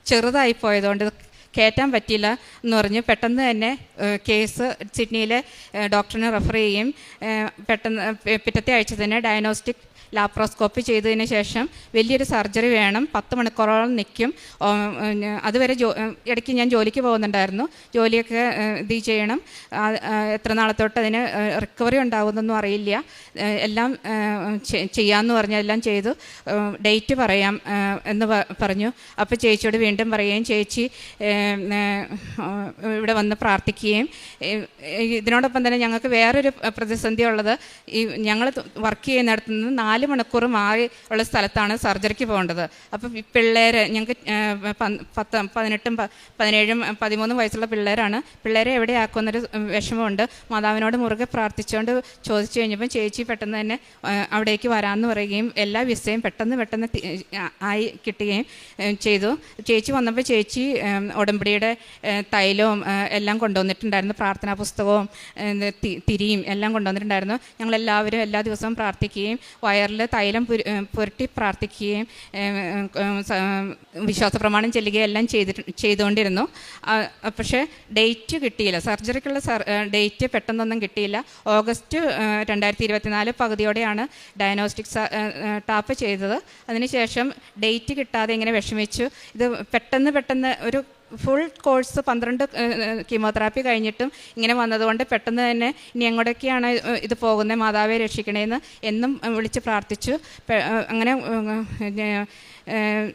ചെറുതായി പോയതുകൊണ്ട് കയറ്റാൻ പറ്റിയില്ല എന്ന് പറഞ്ഞ് പെട്ടെന്ന് തന്നെ കേസ് സിഡ്നിയിലെ ഡോക്ടറിനെ റെഫർ ചെയ്യുകയും പെട്ടെന്ന് പിറ്റത്തെ ആഴ്ച തന്നെ ഡയഗ്നോസ്റ്റിക് ലാപ്രോസ്കോപ്പി ചെയ്തതിന് ശേഷം വലിയൊരു സർജറി വേണം, 10 മണിക്കൂറോളം നിൽക്കും. അതുവരെ ഇടയ്ക്ക് ഞാൻ ജോലിക്ക് പോകുന്നുണ്ടായിരുന്നു. ജോലിയൊക്കെ ഇത് ചെയ്യണം. എത്ര നാളത്തോട്ട് അതിന് റിക്കവറി ഉണ്ടാകുമെന്നൊന്നും അറിയില്ല. എല്ലാം ചെയ്യാമെന്ന് പറഞ്ഞാൽ എല്ലാം ചെയ്തു. ഡേറ്റ് പറയാം എന്ന് പറഞ്ഞു. അപ്പോൾ ചേച്ചിയോട് വീണ്ടും പറയുകയും ചേച്ചി ഇവിടെ വന്ന് പ്രാർത്ഥിക്കുകയും ഇതിനോടൊപ്പം തന്നെ ഞങ്ങൾക്ക് വേറൊരു പ്രതിസന്ധി ഉള്ളത്, ഈ ഞങ്ങൾ വർക്ക് ചെയ്യുന്നിടത്തു നിന്ന് 4 മണിക്കൂർ മാറി ഉള്ള സ്ഥലത്താണ് സർജറിക്ക് പോകേണ്ടത്. അപ്പോൾ പിള്ളേരെ ഞങ്ങൾക്ക് 18, 17, 13 വയസ്സുള്ള പിള്ളേരാണ്. പിള്ളേരെ എവിടെയാക്കുമെന്നൊരു വിഷമമുണ്ട്. മാതാവിനോട് മുറുകെ പ്രാർത്ഥിച്ചുകൊണ്ട് ചോദിച്ചു കഴിഞ്ഞപ്പം ചേച്ചി പെട്ടെന്ന് തന്നെ അവിടേക്ക് വരാമെന്ന് പറയുകയും എല്ലാ വിസയും പെട്ടെന്ന് ആയി കിട്ടുകയും ചെയ്തു. ചേച്ചി വന്നപ്പോൾ ചേച്ചി ഉടമ്പടിയുടെ തൈലവും എല്ലാം കൊണ്ടുവന്നിട്ടുണ്ടായിരുന്നു. പ്രാർത്ഥനാ പുസ്തകവും തിരിയും എല്ലാം കൊണ്ടുവന്നിട്ടുണ്ടായിരുന്നു. ഞങ്ങളെല്ലാവരും എല്ലാ ദിവസവും പ്രാർത്ഥിക്കുകയും വയറിൽ തൈലം പുരട്ടി പ്രാർത്ഥിക്കുകയും വിശ്വാസ പ്രമാണം ചെല്ലുകയും എല്ലാം ചെയ്തുകൊണ്ടിരുന്നു. പക്ഷേ ഡേറ്റ് കിട്ടിയില്ല. സർജറിക്കുള്ള ഡേറ്റ് പെട്ടെന്നൊന്നും കിട്ടിയില്ല. ഓഗസ്റ്റ് 2024 പകുതിയോടെയാണ് ഡയഗ്നോസ്റ്റിക് ടാപ്പ് ചെയ്തത്. അതിനുശേഷം ഡേറ്റ് കിട്ടാതെ ഇങ്ങനെ വിഷമിച്ചു. ഇത് പെട്ടെന്ന് ഒരു ഫുൾ കോഴ്സ് 12 കീമോതെറാപ്പി കഴിഞ്ഞിട്ടും ഇങ്ങനെ വന്നതുകൊണ്ട് പെട്ടെന്ന് തന്നെ ഇനി എങ്ങോട്ടൊക്കെയാണ് ഇത് പോകുന്നത്, മാതാവെ രക്ഷിക്കണേന്ന് എന്നും വിളിച്ച് പ്രാർത്ഥിച്ചു. അങ്ങനെ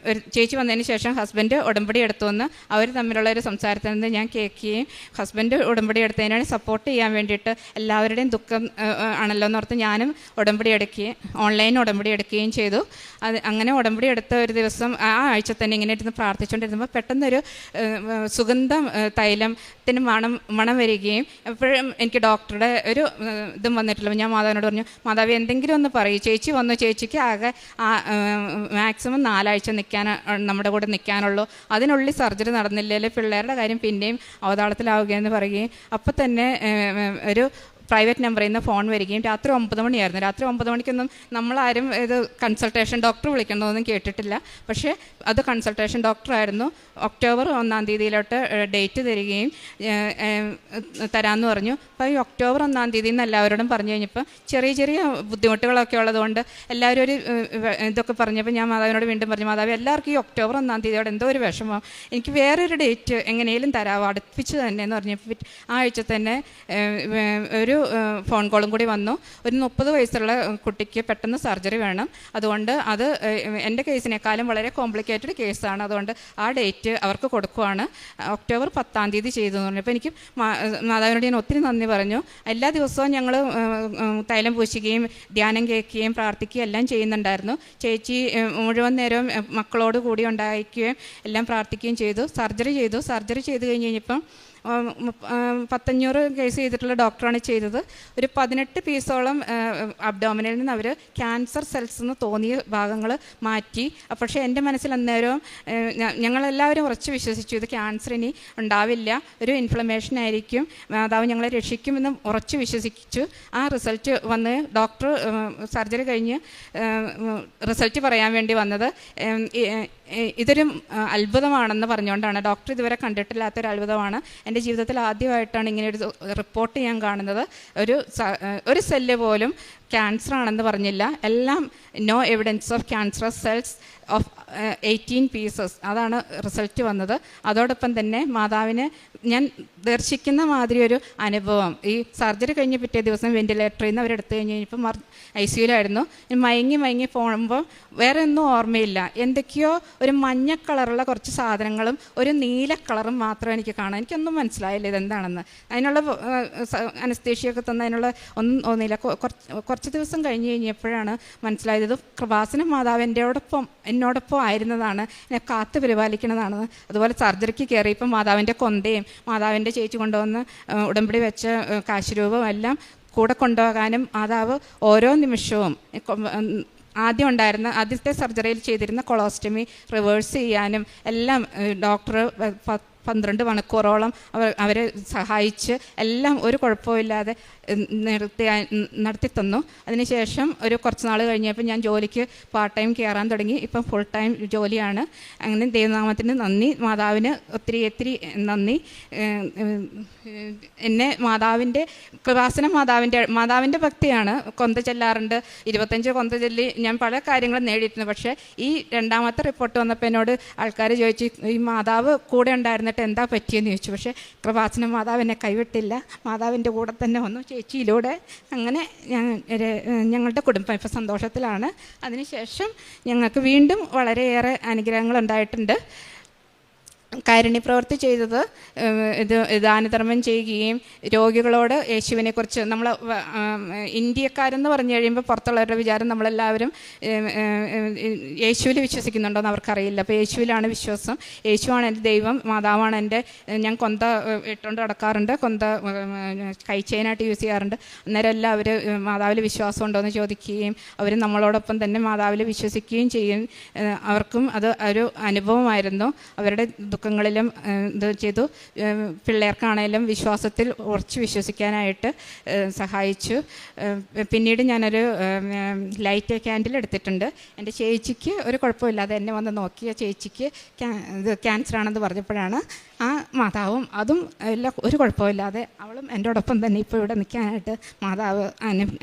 ഒരു ചേച്ചി വന്നതിന് ശേഷം ഹസ്ബൻഡ് ഉടമ്പടി എടുത്തുവന്ന് അവർ തമ്മിലുള്ള ഒരു സംസാരത്തിൽ നിന്ന് ഞാൻ കേൾക്കുകയും ഹസ്ബൻഡ് ഉടമ്പടി എടുത്തതിനാണ് സപ്പോർട്ട് ചെയ്യാൻ വേണ്ടിയിട്ട് എല്ലാവരുടെയും ദുഃഖം ആണല്ലോ എന്നോർത്ത് ഞാനും ഉടമ്പടി എടുക്കുകയും ഓൺലൈൻ ഉടമ്പടി എടുക്കുകയും ചെയ്തു. അങ്ങനെ ഉടമ്പടി എടുത്ത ഒരു ദിവസം ആ ആഴ്ച തന്നെ ഇങ്ങനെ ഇരുന്ന് പ്രാർത്ഥിച്ചുകൊണ്ടിരുന്നപ്പോൾ പെട്ടെന്നൊരു സുഗന്ധം തൈലത്തിന് മണം വരികയും എപ്പോഴും എനിക്ക് ഡോക്ടറുടെ ഒരു ഇതും വന്നിട്ടില്ല. ഞാൻ മാതാവിനോട് പറഞ്ഞു, മാതാവ് എന്തെങ്കിലും ഒന്ന് പറയും. ചേച്ചി വന്നു, ചേച്ചിക്ക് ആകെ മാക്സിമം 4 ആഴ്ച നമ്മുടെ കൂടെ നിൽക്കാനുള്ളൂ, അതിനുള്ളിൽ സർജറി നടന്നില്ലെങ്കിൽ പിള്ളേരുടെ കാര്യം പിന്നെയും അവതാളത്തിലാവുകയെന്ന് പറയുകയും അപ്പം തന്നെ ഒരു പ്രൈവറ്റ് നമ്പറിൽ നിന്ന് ഫോൺ വരികയും രാത്രി 9 മണിയായിരുന്നു. രാത്രി 9 മണിക്കൊന്നും നമ്മളാരും ഇത് കൺസൾട്ടേഷൻ ഡോക്ടർ വിളിക്കണമെന്നൊന്നും കേട്ടിട്ടില്ല. പക്ഷേ അത് കൺസൾട്ടേഷൻ ഡോക്ടറായിരുന്നു. ഒക്ടോബർ 1-ാം തീയതിയിലോട്ട് ഡേറ്റ് തരികയും തരാമെന്ന് പറഞ്ഞു. അപ്പോൾ ഈ ഒക്ടോബർ 1-ാം തീയതി എന്ന് എല്ലാവരോടും പറഞ്ഞു കഴിഞ്ഞപ്പോൾ ചെറിയ ബുദ്ധിമുട്ടുകളൊക്കെ ഉള്ളതുകൊണ്ട് എല്ലാവരും ഒരു ഇതൊക്കെ പറഞ്ഞപ്പോൾ ഞാൻ മാതാവിനോട് വീണ്ടും പറഞ്ഞു, മാതാവ് എല്ലാവർക്കും ഈ ഒക്ടോബർ 1-ാം തീയതിയോടെ എന്തോ ഒരു വിഷമം, എനിക്ക് വേറൊരു ഡേറ്റ് എങ്ങനെയും തരാമോ, അടുപ്പിച്ച് തന്നെ എന്ന് പറഞ്ഞപ്പോൾ ആ ആഴ്ച തന്നെ ഒരു ഫോൺ കോളും കൂടി വന്നു. ഒരു 30 വയസ്സുള്ള കുട്ടിക്ക് പെട്ടെന്ന് സർജറി വേണം, അതുകൊണ്ട് അത് എൻ്റെ കേസിനേക്കാളും വളരെ കോംപ്ലിക്കേറ്റഡ് കേസാണ്, അതുകൊണ്ട് ആ ഡേറ്റ് അവർക്ക് കൊടുക്കുവാണ്. ഒക്ടോബർ 10 ചെയ്തു എന്ന് പറഞ്ഞു. അപ്പോൾ എനിക്ക് മാതാവിനോട് ഞാൻ ഒത്തിരി നന്ദി പറഞ്ഞു. എല്ലാ ദിവസവും ഞങ്ങൾ തൈലം പൂശുകയും ധ്യാനം കേൾക്കുകയും പ്രാർത്ഥിക്കുകയും എല്ലാം ചെയ്യുന്നുണ്ടായിരുന്നു. ചേച്ചി മുഴുവൻ നേരവും മക്കളോട് കൂടി ഉണ്ടായിരിക്കുകയും എല്ലാം പ്രാർത്ഥിക്കുകയും ചെയ്തു. സർജറി ചെയ്ത് കഴിഞ്ഞ് കഴിഞ്ഞപ്പം 500 കേസ് ചെയ്തിട്ടുള്ള ഡോക്ടറാണ് ചെയ്തത്. ഒരു 18 പീസോളം അബ്ഡോമിനിൽ നിന്ന് അവർ ക്യാൻസർ സെൽസ് എന്ന് തോന്നിയ ഭാഗങ്ങൾ മാറ്റി. പക്ഷേ എൻ്റെ മനസ്സിൽ അന്നേരവും ഞങ്ങളെല്ലാവരും ഉറച്ച് വിശ്വസിച്ചു ഇത് ക്യാൻസർ ഇനി ഉണ്ടാവില്ല, ഒരു ഇൻഫ്ലമേഷൻ ആയിരിക്കും, മാതാവ് ഞങ്ങളെ രക്ഷിക്കുമെന്ന് ഉറച്ച് വിശ്വസിച്ചു. ആ റിസൾട്ട് വന്ന് ഡോക്ടർ സർജറി കഴിഞ്ഞ് റിസൾട്ട് പറയാൻ വേണ്ടി വന്നത് ഇതൊരു അത്ഭുതമാണെന്ന് പറഞ്ഞുകൊണ്ടാണ്. ഡോക്ടർ ഇതുവരെ കണ്ടിട്ടില്ലാത്തൊരു അത്ഭുതമാണ്. എൻ്റെ ജീവിതത്തിൽ ആദ്യമായിട്ടാണ് ഇങ്ങനെ ഒരു റിപ്പോർട്ട് ഞാൻ കാണുന്നത്. ഒരു സെല്ല് പോലും ക്യാൻസർ ആണെന്ന് പറഞ്ഞില്ല. എല്ലാം no evidence of cancerous cells of 18 pieces, അതാണ് റിസൾട്ട് വന്നത്. അതോടൊപ്പം തന്നെ മാതാവിന് ഞാൻ ദർശിക്കുന്ന മാതിരി ഒരു അനുഭവം. ഈ സർജറി കഴിഞ്ഞ് പിറ്റേ ദിവസം വെൻറ്റിലേറ്ററിൽ നിന്ന് അവരെടുത്ത് കഴിഞ്ഞ് കഴിഞ്ഞപ്പോൾ ICUലായിരുന്നു. മയങ്ങി പോകുമ്പോൾ വേറെ ഒന്നും ഓർമ്മയില്ല. എന്തൊക്കെയോ ഒരു മഞ്ഞ കളറുള്ള കുറച്ച് സാധനങ്ങളും ഒരു നീല കളറും മാത്രം എനിക്ക് കാണാം. എനിക്കൊന്നും മനസ്സിലായില്ല ഇതെന്താണെന്ന്. അതിനുള്ള അനസ്തേഷ്യയൊക്കെ തന്ന അതിനുള്ള ഒന്നും തോന്നിയില്ല. കുറച്ച് ദിവസം കഴിഞ്ഞ് കഴിഞ്ഞപ്പോഴാണ് മനസ്സിലായത് ഇത് കൃപാസന മാതാവ് എന്നോടൊപ്പം ആയിരുന്നതാണ്, എന്നെ കാത്തു പരിപാലിക്കുന്നതാണ്. അതുപോലെ സർജറിക്ക് കയറിയപ്പോൾ മാതാവിൻ്റെ കൊന്തയും മാതാവിൻ്റെ ചേച്ചി കൊണ്ടുവന്ന് ഉടമ്പടി വെച്ച കാശുരൂപവും എല്ലാം കൂടെ കൊണ്ടുപോകാനും മാതാവ് ഓരോ നിമിഷവും ആദ്യത്തെ സർജറിയിൽ ചെയ്തിരുന്ന കൊളോസ്റ്റമി റിവേഴ്സ് ചെയ്യാനും എല്ലാം ഡോക്ടർ 12 മണിക്കൂറോളം അവരെ സഹായിച്ച് എല്ലാം ഒരു കുഴപ്പമില്ലാതെ നടത്തി തന്നു. അതിനുശേഷം ഒരു കുറച്ച് നാൾ കഴിഞ്ഞപ്പോൾ ഞാൻ ജോലിക്ക് പാർട്ട് ടൈം കയറാൻ തുടങ്ങി. ഇപ്പം ഫുൾ ടൈം ജോലിയാണ്. അങ്ങനെ ദൈവനാമത്തിന് നന്ദി, മാതാവിന് ഒത്തിരി നന്ദി. എന്നെ മാതാവിൻ്റെ കൃപാസന മാതാവിൻ്റെ ഭക്തിയാണ്. കൊന്ത ചെല്ലാറുണ്ട്, 25 കൊന്ത ചൊല്ലി ഞാൻ പല കാര്യങ്ങളും നേടിയിട്ടുണ്ട്. പക്ഷേ ഈ രണ്ടാമത്തെ റിപ്പോർട്ട് വന്നപ്പോൾ എന്നോട് ആൾക്കാർ ചോദിച്ചു ഈ മാതാവ് കൂടെ ഉണ്ടായിരുന്നിട്ട് എന്താ പറ്റിയെന്ന് ചോദിച്ചു. പക്ഷേ കൃപാസന മാതാവ് എന്നെ കൈവിട്ടില്ല, മാതാവിൻ്റെ കൂടെ തന്നെ വന്നു ചേച്ചിയിലൂടെ. അങ്ങനെ ഞങ്ങളുടെ കുടുംബം ഇപ്പോൾ സന്തോഷത്തിലാണ്. അതിനുശേഷം ഞങ്ങൾക്ക് വീണ്ടും വളരെയേറെ അനുഗ്രഹങ്ങൾ ഉണ്ടായിട്ടുണ്ട്. കാരുണ്യപ്രവൃത്തി ചെയ്തത് ദാനധർമ്മം ചെയ്യുകയും രോഗികളോട് യേശുവിനെക്കുറിച്ച് നമ്മൾ ഇന്ത്യക്കാരെന്ന് പറഞ്ഞു കഴിയുമ്പോൾ പുറത്തുള്ളവരുടെ വിചാരം നമ്മളെല്ലാവരും യേശുവിൽ വിശ്വസിക്കുന്നുണ്ടോയെന്ന് അവർക്കറിയില്ല. അപ്പോൾ യേശുവിലാണ് വിശ്വാസം. യേശുവാണ് എൻ്റെ ദൈവം, മാതാവാണ് എൻ്റെ. ഞാൻ കൊന്ത ഇട്ടുകൊണ്ട് നടക്കാറുണ്ട്, കൊന്ത കൈച്ചെയിനായിട്ട് യൂസ് ചെയ്യാറുണ്ട്. അന്നേരം എല്ലാം അവർ മാതാവിൽ വിശ്വാസം ഉണ്ടോ എന്ന് ചോദിക്കുകയും അവർ നമ്മളോടൊപ്പം തന്നെ മാതാവിൽ വിശ്വസിക്കുകയും ചെയ്യും. അവർക്കും അത് ഒരു അനുഭവമായിരുന്നു. അവരുടെ ദുഃഖങ്ങളിലും ഇത് ചെയ്തു. പിള്ളേർക്കാണേലും വിശ്വാസത്തിൽ ഉറച്ച് വിശ്വസിക്കാനായിട്ട് സഹായിച്ചു. പിന്നീട് ഞാനൊരു ലൈറ്റ് ക്യാൻഡിൽ എടുത്തിട്ടുണ്ട്. എൻ്റെ ചേച്ചിക്ക് ഒരു കുഴപ്പമില്ലാതെ എന്നെ വന്ന് നോക്കിയ ചേച്ചിക്ക് ഇത് ക്യാൻസർ ആണെന്ന് പറഞ്ഞപ്പോഴാണ് ആ മാതാവും അതും എല്ലാം ഒരു കുഴപ്പമില്ലാതെ അവളും എൻ്റെയോടൊപ്പം തന്നെ ഇപ്പോൾ ഇവിടെ നിൽക്കാനായിട്ട് മാതാവ്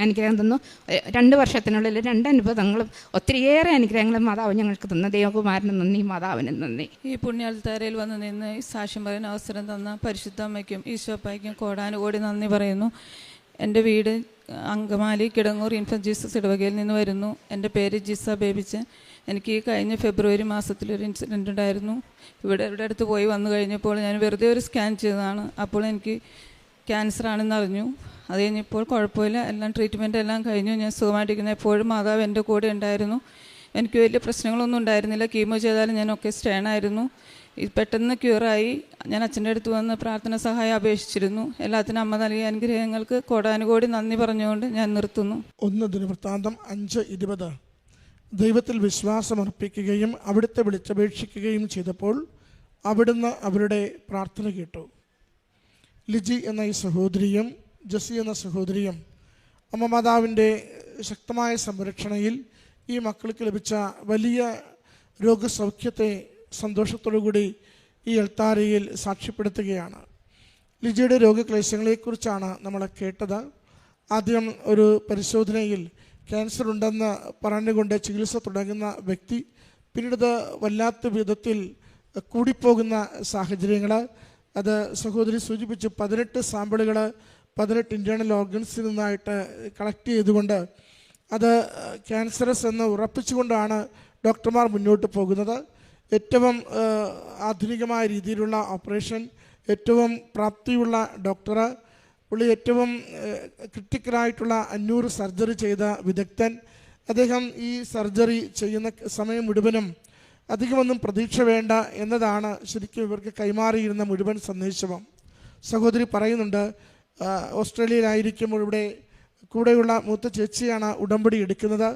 അനുഗ്രഹം തന്നു. 2 വർഷത്തിനുള്ളിൽ 2 അനുഭവങ്ങളും ഒത്തിരിയേറെ അനുഗ്രഹങ്ങളും മാതാവ് ഞങ്ങൾക്ക് തന്നു. ദൈവകുമാരന് നന്ദി, മാതാവിന് നന്ദി. ഈ പുണ്യാൾത്താരയിൽ വന്ന് നിന്ന് ഈ സാക്ഷ്യം പറയാൻ അവസരം തന്ന പരിശുദ്ധ അമ്മയ്ക്കും ഈശോപ്പായ്ക്കും കോടാനുകോടി നന്ദി പറയുന്നു. എൻ്റെ വീട് അങ്കമാലി കിടങ്ങൂർ ഇൻഫന്റ് ജീസസ് ഇടവകയിൽ നിന്ന് വരുന്നു. എൻ്റെ പേര് ജിസ ബേബിച്ചൻ. എനിക്ക് ഈ കഴിഞ്ഞ ഫെബ്രുവരി മാസത്തിലൊരു ഇൻസിഡൻറ്റ് ഉണ്ടായിരുന്നു. ഇവിടെ അടുത്ത് പോയി വന്നു കഴിഞ്ഞപ്പോൾ ഞാൻ വെറുതെ ഒരു സ്കാൻ ചെയ്തതാണ്. അപ്പോൾ എനിക്ക് ക്യാൻസർ ആണെന്ന് അറിഞ്ഞു. അത് കഴിഞ്ഞപ്പോൾ കുഴപ്പമില്ല, എല്ലാം ട്രീറ്റ്മെൻറ്റ് എല്ലാം കഴിഞ്ഞു. ഞാൻ സുഖമായിട്ടിരിക്കുന്നു. എപ്പോഴും മാതാവ് എൻ്റെ കൂടെ ഉണ്ടായിരുന്നു. എനിക്ക് വലിയ പ്രശ്നങ്ങളൊന്നും ഉണ്ടായിരുന്നില്ല. കീമോ ചെയ്താലും ഞാനൊക്കെ സ്റ്റേണായിരുന്നു. പെട്ടെന്ന് ക്യൂറായി. ഞാൻ അച്ഛൻ്റെ അടുത്ത് വന്ന് പ്രാർത്ഥന സഹായം അപേക്ഷിച്ചിരുന്നു. എല്ലാത്തിനും അമ്മ നൽകിയ അനുഗ്രഹങ്ങൾക്ക് കോടാനുകോടി നന്ദി പറഞ്ഞുകൊണ്ട് ഞാൻ നിർത്തുന്നു. 1 ദിനവൃത്താന്തം 5:20. ദൈവത്തിൽ വിശ്വാസമർപ്പിക്കുകയും അവിടുത്തെ വിളിച്ചപേക്ഷിക്കുകയും ചെയ്തപ്പോൾ അവിടുന്ന് അവരുടെ പ്രാർത്ഥന കേട്ടു. ലിജി എന്ന ഈ സഹോദരിയും ജസി എന്ന സഹോദരിയും അമ്മ മാതാവിൻ്റെ ശക്തമായ സംരക്ഷണയിൽ ഈ മക്കൾക്ക് ലഭിച്ച വലിയ രോഗസൗഖ്യത്തെ സന്തോഷത്തോടുകൂടി ഈ എൽത്താരയിൽ സാക്ഷ്യപ്പെടുത്തുകയാണ്. ലിജിയുടെ രോഗക്ലേശങ്ങളെക്കുറിച്ചാണ് നമ്മൾ കേട്ടത്. ആദ്യം ഒരു പരിശോധനയിൽ ക്യാൻസർ ഉണ്ടെന്ന് പറഞ്ഞുകൊണ്ട് ചികിത്സ തുടങ്ങുന്ന വ്യക്തി പിന്നീട് വല്ലാത്ത വിധത്തിൽ കൂടിപ്പോകുന്ന സാഹചര്യങ്ങൾ, അത് സഹോദരി സൂചിപ്പിച്ചു. 18 സാമ്പിളുകൾ 18 ഇൻറ്റേർണൽ ഓർഗൻസിൽ നിന്നായിട്ട് കളക്ട് ചെയ്തുകൊണ്ട് അത് ക്യാൻസറസ് എന്ന് ഉറപ്പിച്ചുകൊണ്ടാണ് ഡോക്ടർമാർ മുന്നോട്ട് പോകുന്നത്. ഏറ്റവും ആധുനികമായ രീതിയിലുള്ള ഓപ്പറേഷൻ, ഏറ്റവും പ്രാപ്തിയുള്ള ഡോക്ടർ, പുള്ളി ഏറ്റവും ക്രിട്ടിക്കലായിട്ടുള്ള 500 സർജറി ചെയ്ത വിദഗ്ധൻ. അദ്ദേഹം ഈ സർജറി ചെയ്യുന്ന സമയം മുഴുവനും അധികമൊന്നും പ്രതീക്ഷ വേണ്ട എന്നതാണ് ശരിക്കും ഇവർക്ക് കൈമാറിയിരുന്ന മുഴുവൻ സന്ദേശവും. സഹോദരി പറയുന്നുണ്ട്, ഓസ്ട്രേലിയയിലായിരിക്കുമ്പോൾ ഇവിടെ കൂടെയുള്ള മൂത്ത ചേച്ചിയാണ് ഉടമ്പടി എടുക്കുന്നത്.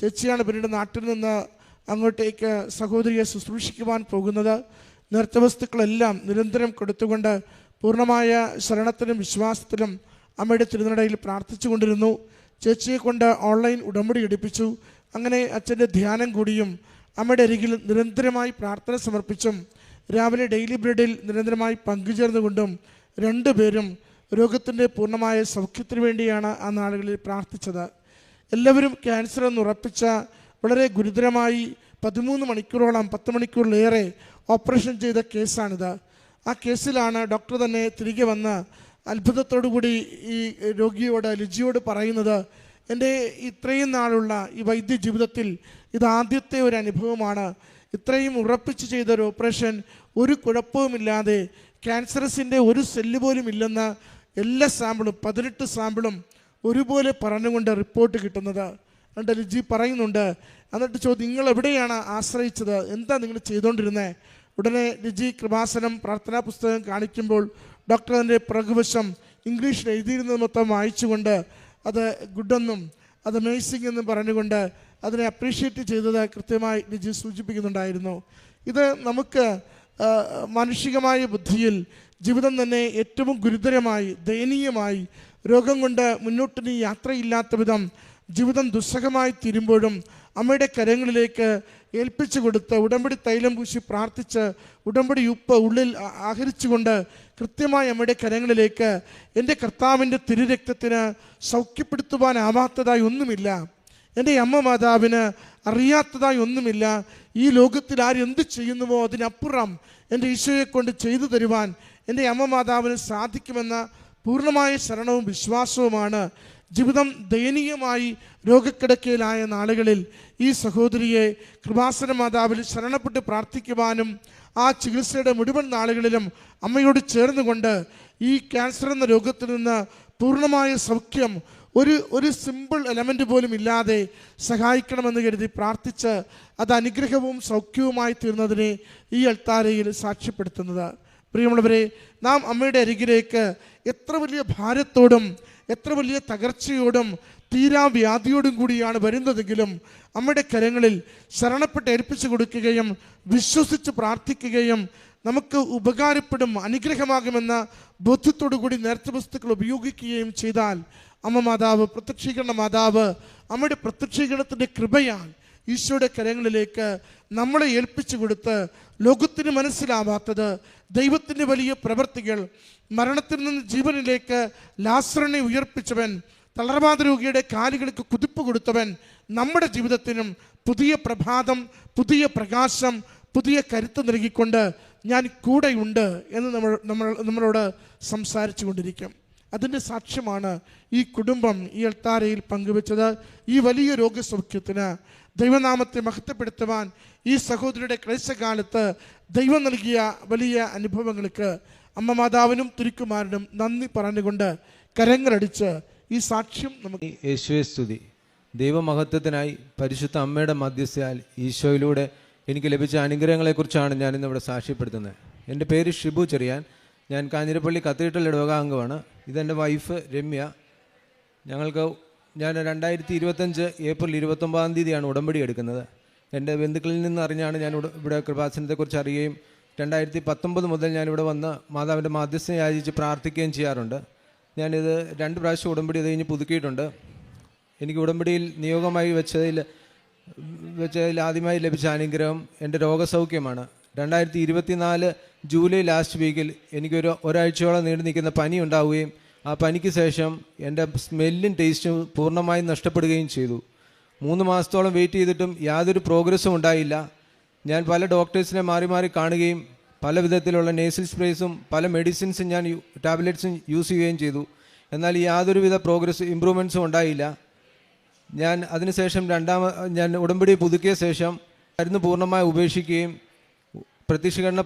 ചേച്ചിയാണ് പിന്നീട് നാട്ടിൽ നിന്ന് അങ്ങോട്ടേക്ക് സഹോദരിയെ ശുശ്രൂഷിക്കുവാൻ പോകുന്നത്. നേർച്ച വസ്തുക്കളെല്ലാം നിരന്തരം കൊടുത്തുകൊണ്ട് പൂർണ്ണമായ ശരണത്തിലും വിശ്വാസത്തിലും അമ്മയുടെ തിരുനടയിൽ പ്രാർത്ഥിച്ചു കൊണ്ടിരുന്നു. ചേച്ചിയെ കൊണ്ട് ഓൺലൈൻ ഉടമ്പടി എടുപ്പിച്ചു. അങ്ങനെ അച്ഛൻ്റെ ധ്യാനം കൂടിയും അമ്മയുടെ അരികിൽ നിരന്തരമായി പ്രാർത്ഥന സമർപ്പിച്ചും രാവിലെ ഡെയിലി ബ്രെഡിൽ നിരന്തരമായി പങ്കുചേർന്നുകൊണ്ടും രണ്ടുപേരും രോഗത്തിൻ്റെ പൂർണ്ണമായ സൗഖ്യത്തിന് വേണ്ടിയാണ് ആ നാളുകളിൽ പ്രാർത്ഥിച്ചത്. എല്ലാവരും ക്യാൻസർ എന്ന് ഉറപ്പിച്ച വളരെ ഗുരുതരമായി 13 മണിക്കൂറോളം 10 മണിക്കൂറിലേറെ ഓപ്പറേഷൻ ചെയ്ത കേസാണിത്. ആ കേസിലാണ് ഡോക്ടർ തന്നെ തിരികെ വന്ന് അത്ഭുതത്തോടുകൂടി ഈ രോഗിയോട്, ലിജിയോട് പറയുന്നത്, എൻ്റെ ഇത്രയും നാളുള്ള ഈ വൈദ്യ ജീവിതത്തിൽ ഇതാദ്യത്തെ ഒരു അനുഭവമാണ്. ഇത്രയും ഉറപ്പിച്ച് ചെയ്തൊരു ഓപ്പറേഷൻ ഒരു കുഴപ്പവുമില്ലാതെ ക്യാൻസറസിൻ്റെ ഒരു സെല്ല് പോലും ഇല്ലെന്ന് എല്ലാ സാമ്പിളും 18 സാമ്പിളും ഒരുപോലെ പറഞ്ഞുകൊണ്ട് റിപ്പോർട്ട് കിട്ടുന്നത്. എന്നിട്ട് ലിജി പറയുന്നുണ്ട്, എന്നിട്ട് ചോദ്യം, നിങ്ങൾ എവിടെയാണ് ആശ്രയിച്ചത്, എന്താ നിങ്ങൾ ചെയ്തുകൊണ്ടിരുന്നത്? ഉടനെ ലിജി കൃപാസനം പ്രാർത്ഥനാ പുസ്തകം കാണിക്കുമ്പോൾ ഡോക്ടർ അതിൻ്റെ പ്രഘുവശം ഇംഗ്ലീഷിൽ എഴുതിയിരുന്നത് മൊത്തം വായിച്ചുകൊണ്ട് അത് ഗുഡെന്നും അത് അമേസിംഗ് എന്നും പറഞ്ഞുകൊണ്ട് അതിനെ അപ്രീഷിയേറ്റ് ചെയ്തത് കൃത്യമായി ലിജി സൂചിപ്പിക്കുന്നുണ്ടായിരുന്നു. ഇത് നമുക്ക് മാനുഷികമായ ബുദ്ധിയിൽ ജീവിതം തന്നെ ഏറ്റവും ഗുരുതരമായി, ദയനീയമായി, രോഗം കൊണ്ട് മുന്നോട്ട് യാത്രയില്ലാത്ത വിധം ജീവിതം ദുസ്സഹമായി തീരുമ്പോഴും അമ്മയുടെ കരങ്ങളിലേക്ക് ഏൽപ്പിച്ചു കൊടുത്ത് ഉടമ്പടി തൈലം പൂശി പ്രാർത്ഥിച്ച് ഉടമ്പടി ഉപ്പ് ഉള്ളിൽ ആഹരിച്ചുകൊണ്ട് കൃത്യമായി അമ്മയുടെ കരങ്ങളിലേക്ക് എൻ്റെ കർത്താവിൻ്റെ തിരുരക്തത്തിന് സൗഖ്യപ്പെടുത്തുവാനാവാത്തതായി ഒന്നുമില്ല, എൻ്റെ അമ്മ മാതാവിന് അറിയാത്തതായി ഒന്നുമില്ല, ഈ ലോകത്തിൽ ആരെന്ത് ചെയ്യുന്നുവോ അതിനപ്പുറം എൻ്റെ ഈശോയെ കൊണ്ട് ചെയ്തു തരുവാൻ എൻ്റെ അമ്മ മാതാവിന് സാധിക്കുമെന്ന പൂർണ്ണമായ ശരണവും വിശ്വാസവുമാണ് ജീവിതം ദയനീയമായി രോഗക്കിടക്കയിലായ നാളുകളിൽ ഈ സഹോദരിയെ കൃപാസന മാതാവിൽ ശരണപ്പെട്ട് പ്രാർത്ഥിക്കുവാനും ആ ചികിത്സയുടെ മുഴുവൻ നാളുകളിലും അമ്മയോട് ചേർന്നുകൊണ്ട് ഈ ക്യാൻസർ എന്ന രോഗത്തിൽ നിന്ന് പൂർണ്ണമായ സൗഖ്യം ഒരു സിമ്പിൾ എലമെൻ്റ് പോലും ഇല്ലാതെ സഹായിക്കണമെന്ന് കരുതി പ്രാർത്ഥിച്ച് അത് അനുഗ്രഹവും സൗഖ്യവുമായി തീർന്നതിനെ ഈ അൾത്താരയിൽ സാക്ഷ്യപ്പെടുത്തുന്നത്. പ്രിയമുള്ളവരെ, നാം അമ്മയുടെ അരികിലേക്ക് എത്ര വലിയ ഭാരത്തോടും എത്ര വലിയ തകർച്ചയോടും തീരാവ്യാധിയോടും കൂടിയാണ് വരുന്നതെങ്കിലും അമ്മയുടെ കരങ്ങളിൽ ശരണപ്പെട്ട് ഏൽപ്പിച്ചു കൊടുക്കുകയും വിശ്വസിച്ച് പ്രാർത്ഥിക്കുകയും നമുക്ക് ഉപകാരപ്പെടും, അനുഗ്രഹമാകുമെന്ന ബോധ്യത്തോടു കൂടി നേർച്ച വസ്തുക്കൾ ഉപയോഗിക്കുകയും ചെയ്താൽ അമ്മ മാതാവ്, പ്രത്യക്ഷീകരണ മാതാവ്, അമ്മയുടെ പ്രത്യക്ഷീകരണത്തിൻ്റെ കൃപയാൽ ഈശോയുടെ കരങ്ങളിലേക്ക് നമ്മളെ ഏൽപ്പിച്ചു കൊടുത്ത് ലോകത്തിന് മനസ്സിലാവാത്തത് ദൈവത്തിൻ്റെ വലിയ പ്രവൃത്തികൾ, മരണത്തിൽ നിന്ന് ജീവനിലേക്ക് ലാസറിനെ ഉയർപ്പിച്ചവൻ, തളർവാദ രോഗിയുടെ കാലുകൾക്ക് കുതിപ്പ് കൊടുത്തവൻ, നമ്മുടെ ജീവിതത്തിനും പുതിയ പ്രഭാതം, പുതിയ പ്രകാശം, പുതിയ കരുത്ത് നൽകിക്കൊണ്ട് ഞാൻ കൂടെയുണ്ട് എന്ന് നമ്മളോട് സംസാരിച്ചു കൊണ്ടിരിക്കും. അതിൻ്റെ സാക്ഷ്യമാണ് ഈ കുടുംബം ഈ അൾത്താരയിൽ പങ്കുവെച്ചത്. ഈ വലിയ രോഗസൗഖ്യത്തിന് ദൈവനാമത്തെ മഹത്വപ്പെടുത്തുവാൻ ഈ സഹോദരിയുടെ ക്ലേശകാലത്ത് ദൈവം നൽകിയ വലിയ അനുഭവങ്ങൾക്ക് അമ്മ മാതാവിനും തിരുക്കുമാരനും നന്ദി പറഞ്ഞുകൊണ്ട് കരങ്ങളടിച്ച് ഈ സാക്ഷ്യം നമുക്ക് യേശുവേ സ്തുതി. ദൈവമഹത്വത്തിനായി പരിശുദ്ധ അമ്മയുടെ മധ്യസ്ഥയാൽ ഈശോയിലൂടെ എനിക്ക് ലഭിച്ച അനുഗ്രഹങ്ങളെക്കുറിച്ചാണ് ഞാനിന്നിവിടെ സാക്ഷ്യപ്പെടുത്തുന്നത്. എൻ്റെ പേര് ഷിബു ചെറിയാൻ. ഞാൻ കാഞ്ഞിരപ്പള്ളി കത്തീഡ്രൽ ഇടവകാംഗമാണ്. ഇതെൻ്റെ വൈഫ് രമ്യ. ഞാൻ 2025 ഏപ്രിൽ 29 ഉടമ്പടി എടുക്കുന്നത്. എൻ്റെ ബന്ധുക്കളിൽ നിന്ന് അറിഞ്ഞാണ് ഞാൻ ഇവിടെ കൃപാസനത്തെക്കുറിച്ച് അറിയുകയും 2019 മുതൽ ഞാനിവിടെ വന്ന് മാതാവിൻ്റെ മാധ്യസ്ഥം യാചിച്ച് പ്രാർത്ഥിക്കുകയും ചെയ്യാറുണ്ട്. ഞാനിത് 2 പ്രാവശ്യം ഉടമ്പടി ഇത് കഴിഞ്ഞ് പുതുക്കിയിട്ടുണ്ട്. എനിക്ക് ഉടമ്പടിയിൽ നിയോഗമായി വെച്ചതിൽ ആദ്യമായി ലഭിച്ച അനുഗ്രഹം എൻ്റെ രോഗസൗഖ്യമാണ്. 2024 ജൂലൈ ലാസ്റ്റ് വീക്കിൽ എനിക്കൊരു ഒരാഴ്ചയോളം നീണ്ടു നിൽക്കുന്ന പനി ഉണ്ടാവുകയും ആ പനിക്ക് ശേഷം എൻ്റെ സ്മെല്ലും ടേസ്റ്റും പൂർണ്ണമായും നഷ്ടപ്പെടുകയും ചെയ്തു. 3 മാസത്തോളം വെയിറ്റ് ചെയ്തിട്ടും യാതൊരു പ്രോഗ്രസ്സും ഉണ്ടായില്ല. ഞാൻ പല ഡോക്ടേഴ്സിനെ മാറി മാറി കാണുകയും പല വിധത്തിലുള്ള നേസൽ സ്പ്രേസും പല മെഡിസിൻസും ടാബ്ലറ്റ്സും യൂസ് ചെയ്യുകയും ചെയ്തു. എന്നാൽ യാതൊരുവിധ ഇമ്പ്രൂവ്മെൻറ്റ്സും ഉണ്ടായില്ല. ഞാൻ അതിനുശേഷം ഞാൻ ഉടമ്പടി പുതുക്കിയ ശേഷം മരുന്ന് പൂർണ്ണമായി ഉപേക്ഷിക്കുകയും പ്രത്യക്ഷീകരണ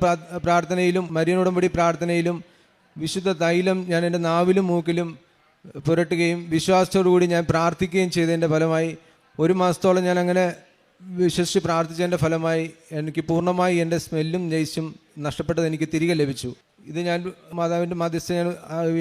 പ്രാർത്ഥനയിലും മരിയൻ ഉടമ്പടി പ്രാർത്ഥനയിലും വിശുദ്ധ തൈലം ഞാൻ എൻ്റെ നാവിലും മൂക്കിലും പുരട്ടുകയും വിശ്വാസത്തോടുകൂടി ഞാൻ പ്രാർത്ഥിക്കുകയും ചെയ്തതിൻ്റെ ഫലമായി 1 മാസത്തോളം ഞാൻ അങ്ങനെ വിശ്വസിച്ച് പ്രാർത്ഥിച്ചതിൻ്റെ ഫലമായി എനിക്ക് പൂർണ്ണമായി എൻ്റെ സ്മെല്ലും നെയ്സും നഷ്ടപ്പെട്ടത് എനിക്ക് തിരികെ ലഭിച്ചു. ഇത് ഞാൻ മാതാവിൻ്റെ മധ്യസ്ഥ ഞാൻ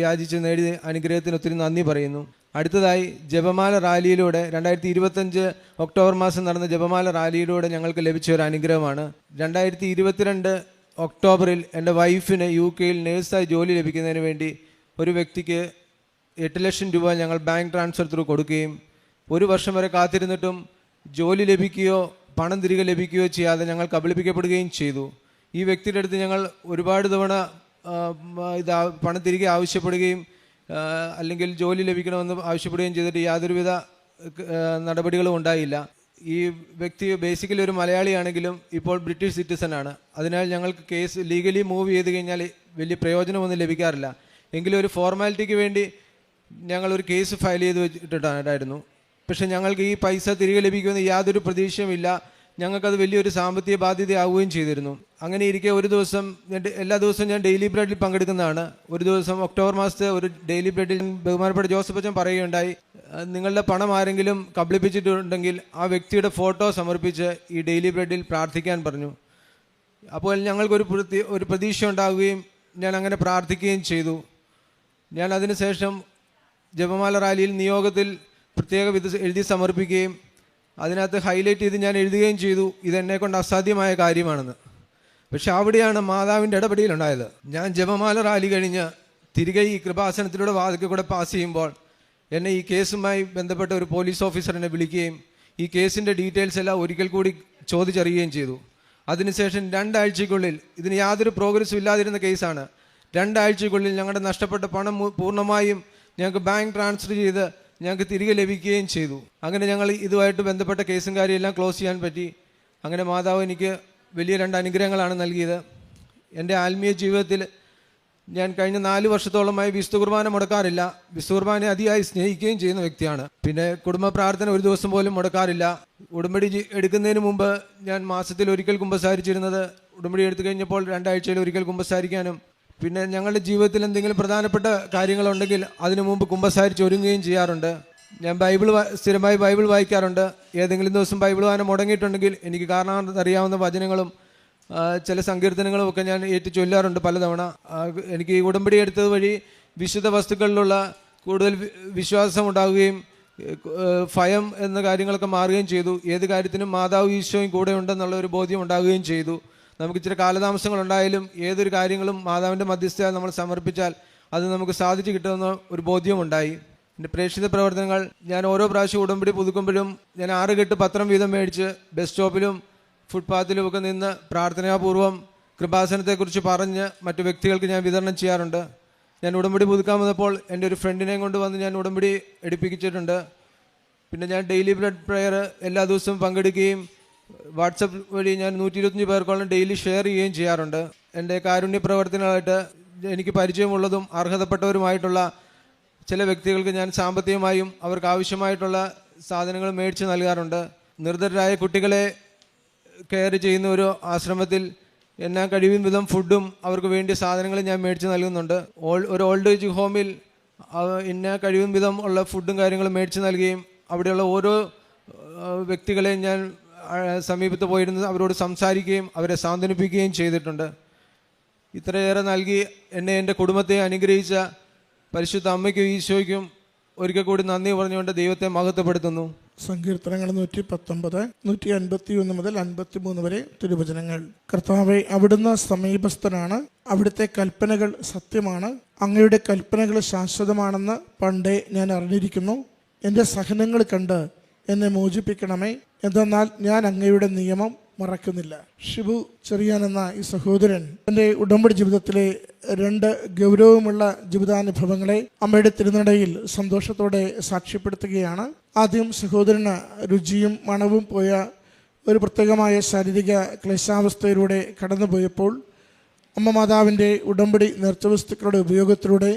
യാചിച്ച് നേടിയ അനുഗ്രഹത്തിന് ഒത്തിരി നന്ദി പറയുന്നു. അടുത്തതായി ജപമാല റാലിയിലൂടെ 2025 ഒക്ടോബർ മാസം നടന്ന ജപമാല റാലിയിലൂടെ ഞങ്ങൾക്ക് ലഭിച്ച ഒരു അനുഗ്രഹമാണ്. 2022 ഒക്ടോബറിൽ എൻ്റെ വൈഫിന് UK നേഴ്സായി ജോലി ലഭിക്കുന്നതിന് വേണ്ടി ഒരു വ്യക്തിക്ക് 8 ലക്ഷം രൂപ ഞങ്ങൾ ബാങ്ക് ട്രാൻസ്ഫർ ത്രൂ കൊടുക്കുകയും 1 വർഷം വരെ കാത്തിരുന്നിട്ടും ജോലി ലഭിക്കുകയോ പണം തിരികെ ലഭിക്കുകയോ ചെയ്യാതെ ഞങ്ങൾ കബളിപ്പിക്കപ്പെടുകയും ചെയ്തു. ഈ വ്യക്തിയുടെ അടുത്ത് ഞങ്ങൾ ഒരുപാട് തവണ പണം തിരികെ ആവശ്യപ്പെടുകയും അല്ലെങ്കിൽ ജോലി ലഭിക്കണമെന്ന് ആവശ്യപ്പെടുകയും ചെയ്തിട്ട് യാതൊരുവിധ നടപടികളും ഉണ്ടായില്ല. ഈ വ്യക്തി ബേസിക്കലി ഒരു മലയാളിയാണെങ്കിലും ഇപ്പോൾ ബ്രിട്ടീഷ് സിറ്റിസനാണ്. അതിനാൽ ഞങ്ങൾക്ക് കേസ് ലീഗലി മൂവ് ചെയ്ത് കഴിഞ്ഞാൽ വലിയ പ്രയോജനമൊന്നും ലഭിക്കാറില്ല. എങ്കിലും ഒരു ഫോർമാലിറ്റിക്ക് വേണ്ടി ഞങ്ങളൊരു കേസ് ഫയൽ ചെയ്ത് വെച്ചിട്ടുണ്ടായിരുന്നു. പക്ഷേ ഞങ്ങൾക്ക് ഈ പൈസ തിരികെ ലഭിക്കുമെന്ന് യാതൊരു പ്രതീക്ഷയുമില്ല. ഞങ്ങൾക്കത് വലിയൊരു സാമ്പത്തിക ബാധ്യതയാവുകയും ചെയ്തിരുന്നു. അങ്ങനെ ഇരിക്കെ ഒരു ദിവസം എല്ലാ ദിവസവും ഞാൻ ഡെയിലി ബ്രെഡിൽ പങ്കെടുക്കുന്നതാണ്. ഒരു ദിവസം ഒക്ടോബർ മാസത്തെ ഒരു ഡെയിലി ബ്രെഡിൽ ബഹുമാനപ്പെട്ട ജോസഫ് അച്ഛൻ പറയുകയുണ്ടായി, നിങ്ങളുടെ പണം ആരെങ്കിലും കബളിപ്പിച്ചിട്ടുണ്ടെങ്കിൽ ആ വ്യക്തിയുടെ ഫോട്ടോ സമർപ്പിച്ച് ഈ ഡെയിലി ബ്രെഡിൽ പ്രാർത്ഥിക്കാൻ പറഞ്ഞു. അപ്പോൾ ഞങ്ങൾക്കൊരു പ്രതീക്ഷ ഉണ്ടാവുകയും ഞാൻ അങ്ങനെ പ്രാർത്ഥിക്കുകയും ചെയ്തു. ഞാൻ അതിനുശേഷം ജപമാല റാലിയിൽ നിയോഗത്തിൽ പ്രത്യേക എഴുതി സമർപ്പിക്കുകയും അതിനകത്ത് ഹൈലൈറ്റ് ചെയ്ത് ഞാൻ എഴുതുകയും ചെയ്തു, ഇതെന്നെക്കൊണ്ട് അസാധ്യമായ കാര്യമാണെന്ന്. പക്ഷെ അവിടെയാണ് മാതാവിൻ്റെ ഇടപെടലുണ്ടായത്. ഞാൻ ജപമാല റാലി കഴിഞ്ഞ് തിരികെ ഈ കൃപാസനത്തിലൂടെ വാതിൽക്കൽ കൂടെ പാസ് ചെയ്യുമ്പോൾ എന്നെ ഈ കേസുമായി ബന്ധപ്പെട്ട ഒരു പോലീസ് ഓഫീസർ എന്നെ വിളിക്കുകയും ഈ കേസിൻ്റെ ഡീറ്റെയിൽസ് എല്ലാം ഒരിക്കൽ കൂടി ചോദിച്ചറിയുകയും ചെയ്തു. അതിനുശേഷം 2 ആഴ്ചയ്ക്കുള്ളിൽ, ഇതിന് യാതൊരു പ്രോഗ്രസ്സും ഇല്ലാതിരുന്ന കേസാണ്, 2 ആഴ്ചയ്ക്കുള്ളിൽ ഞങ്ങളുടെ നഷ്ടപ്പെട്ട പണം പൂർണ്ണമായും ഞങ്ങൾക്ക് ബാങ്ക് ട്രാൻസ്ഫർ ചെയ്ത് ഞങ്ങൾക്ക് തിരികെ ലഭിക്കുകയും ചെയ്തു. അങ്ങനെ ഞങ്ങൾ ഇതുമായിട്ട് ബന്ധപ്പെട്ട കേസും കാര്യമെല്ലാം ക്ലോസ് ചെയ്യാൻ പറ്റി. അങ്ങനെ മാതാവ് എനിക്ക് വലിയ 2 അനുഗ്രഹങ്ങളാണ് നൽകിയത്. എൻ്റെ ആത്മീയ ജീവിതത്തിൽ ഞാൻ കഴിഞ്ഞ 4 വർഷത്തോളമായി വിശുദ്ധ കുർബാന മുടക്കാറില്ല. വിശുദ്ധ കുർബാനയെ അതിയായി സ്നേഹിക്കുകയും ചെയ്യുന്ന വ്യക്തിയാണ്. പിന്നെ കുടുംബ പ്രാർത്ഥന ഒരു ദിവസം പോലും മുടക്കാറില്ല. ഉടമ്പടി എടുക്കുന്നതിന് മുമ്പ് ഞാൻ മാസത്തിൽ ഒരിക്കൽ കുമ്പസാരിച്ചിരുന്നത് ഉടമ്പടി എടുത്തു കഴിഞ്ഞപ്പോൾ 2 ആഴ്ചയിൽ ഒരിക്കൽ കുമ്പസാരിക്കാനും, പിന്നെ ഞങ്ങളുടെ ജീവിതത്തിൽ എന്തെങ്കിലും പ്രധാനപ്പെട്ട കാര്യങ്ങളുണ്ടെങ്കിൽ അതിനു മുമ്പ് കുമ്പസാരിച്ച് ഒരുങ്ങുകയും ചെയ്യാറുണ്ട്. ഞാൻ സ്ഥിരമായി ബൈബിൾ വായിക്കാറുണ്ട്. ഏതെങ്കിലും ദിവസം ബൈബിൾ വായന മുടങ്ങിയിട്ടുണ്ടെങ്കിൽ എനിക്ക് കാരണം അറിയാവുന്ന വചനങ്ങളും ചില സങ്കീർത്തനങ്ങളും ഒക്കെ ഞാൻ ഏറ്റു ചൊല്ലാറുണ്ട് പലതവണ. എനിക്ക് ഈ ഉടമ്പടി എടുത്തത് വഴി വിശുദ്ധ വസ്തുക്കളിലുള്ള കൂടുതൽ വിശ്വാസം ഉണ്ടാവുകയും ഭയം എന്ന കാര്യങ്ങളൊക്കെ മാറുകയും ചെയ്തു. ഏത് കാര്യത്തിനും മാതാവ് ഈശോയും കൂടെ ഉണ്ടെന്നുള്ള ഒരു ബോധ്യം ഉണ്ടാവുകയും ചെയ്തു. നമുക്ക് ഇച്ചിരി കാലതാമസങ്ങളുണ്ടായാലും ഏതൊരു കാര്യങ്ങളും മാതാവിൻ്റെ മധ്യസ്ഥയാൽ നമ്മൾ സമർപ്പിച്ചാൽ അത് നമുക്ക് സാധിച്ചു കിട്ടുമെന്ന ഒരു ബോധ്യമുണ്ടായി. എൻ്റെ പ്രേക്ഷിത പ്രവർത്തനങ്ങൾ ഞാൻ ഓരോ പ്രാവശ്യം ഉടമ്പടി പുതുക്കുമ്പോഴും ഞാൻ 6 കെട്ട് പത്രം വീതം മേടിച്ച് ബസ് സ്റ്റോപ്പിലും ഫുട്പാത്തിലുമൊക്കെ നിന്ന് പ്രാർത്ഥനാപൂർവ്വം കൃപാസനത്തെക്കുറിച്ച് പറഞ്ഞ് മറ്റു വ്യക്തികൾക്ക് ഞാൻ വിതരണം ചെയ്യാറുണ്ട്. ഞാൻ ഉടമ്പടി പുതുക്കാൻ വന്നപ്പോൾ എൻ്റെ ഒരു ഫ്രണ്ടിനെയും കൊണ്ട് വന്ന് ഞാൻ ഉടമ്പടി എടുപ്പിച്ചിട്ടുണ്ട്. പിന്നെ ഞാൻ ഡെയിലി ബ്രെഡ് പ്രെയർ എല്ലാ ദിവസവും പങ്കെടുക്കുകയും വാട്സപ്പ് വഴി ഞാൻ 125 പേർക്കോളം ഡെയിലി ഷെയർ ചെയ്യുകയും ചെയ്യാറുണ്ട്. എൻ്റെ കാരുണ്യ പ്രവർത്തനങ്ങളായിട്ട് എനിക്ക് പരിചയമുള്ളതും അർഹതപ്പെട്ടവരുമായിട്ടുള്ള ചില വ്യക്തികൾക്ക് ഞാൻ സാമ്പത്തികമായും അവർക്ക് ആവശ്യമായിട്ടുള്ള സാധനങ്ങൾ മേടിച്ച് നൽകാറുണ്ട്. നിർധനരായ കുട്ടികളെ കെയർ ചെയ്യുന്ന ഒരു ആശ്രമത്തിൽ എന്നാ കഴിയും വിധം ഫുഡും അവർക്ക് വേണ്ടിയ സാധനങ്ങൾ ഞാൻ മേടിച്ച് നൽകുന്നുണ്ട്. ഒരു ഓൾഡ് ഏജ് ഹോമിൽ എന്നാ കഴിയും വിധം ഉള്ള ഫുഡും കാര്യങ്ങളും മേടിച്ച് നൽകുകയും അവിടെയുള്ള ഓരോ വ്യക്തികളെയും ഞാൻ സമീപത്ത് പോയിരുന്ന് അവരോട് സംസാരിക്കുകയും അവരെ സാന്ത്വനിപ്പിക്കുകയും ചെയ്തിട്ടുണ്ട്. ഇത്രയേറെ നൽകി എന്നെ എൻ്റെ കുടുംബത്തെ അനുഗ്രഹിച്ച പരിശുദ്ധ അമ്മയ്ക്കും ഈശോയ്ക്കും ഒരിക്കൽ കൂടി നന്ദി പറഞ്ഞുകൊണ്ട് ദൈവത്തെ മഹത്വപ്പെടുത്തുന്നു. സങ്കീർത്തനങ്ങൾ 119, 151 മുതൽ 53 വരെ തിരുവചനങ്ങൾ. കർത്താവേ, അവിടുന്ന് സമീപസ്ഥനാണ്, അവിടുത്തെ കൽപ്പനകൾ സത്യമാണ്, അങ്ങയുടെ കൽപ്പനകൾ ശാശ്വതമാണെന്ന് പണ്ടേ ഞാൻ അറിഞ്ഞിരിക്കുന്നു. എൻ്റെ സഹനങ്ങൾ കണ്ട് എന്നെ മോചിപ്പിക്കണമേ, എന്തെന്നാൽ ഞാൻ അങ്ങയുടെ നിയമം മറക്കുന്നില്ല. ഷിബു ചെറിയാൻ എന്ന ഈ സഹോദരൻ എൻ്റെ ഉടമ്പടി ജീവിതത്തിലെ 2 ഗൗരവമുള്ള ജീവിതാനുഭവങ്ങളെ അമ്മയുടെ തിരുനടയിൽ സന്തോഷത്തോടെ സാക്ഷ്യപ്പെടുത്തുകയാണ്. ആദ്യം സഹോദരന് രുചിയും മണവും പോയ ഒരു പ്രത്യേകമായ ശാരീരിക ക്ലേശാവസ്ഥയിലൂടെ കടന്നുപോയപ്പോൾ അമ്മ മാതാവിൻ്റെ ഉടമ്പടി നേർച്ചവസ്തുക്കളുടെ ഉപയോഗത്തിലൂടെ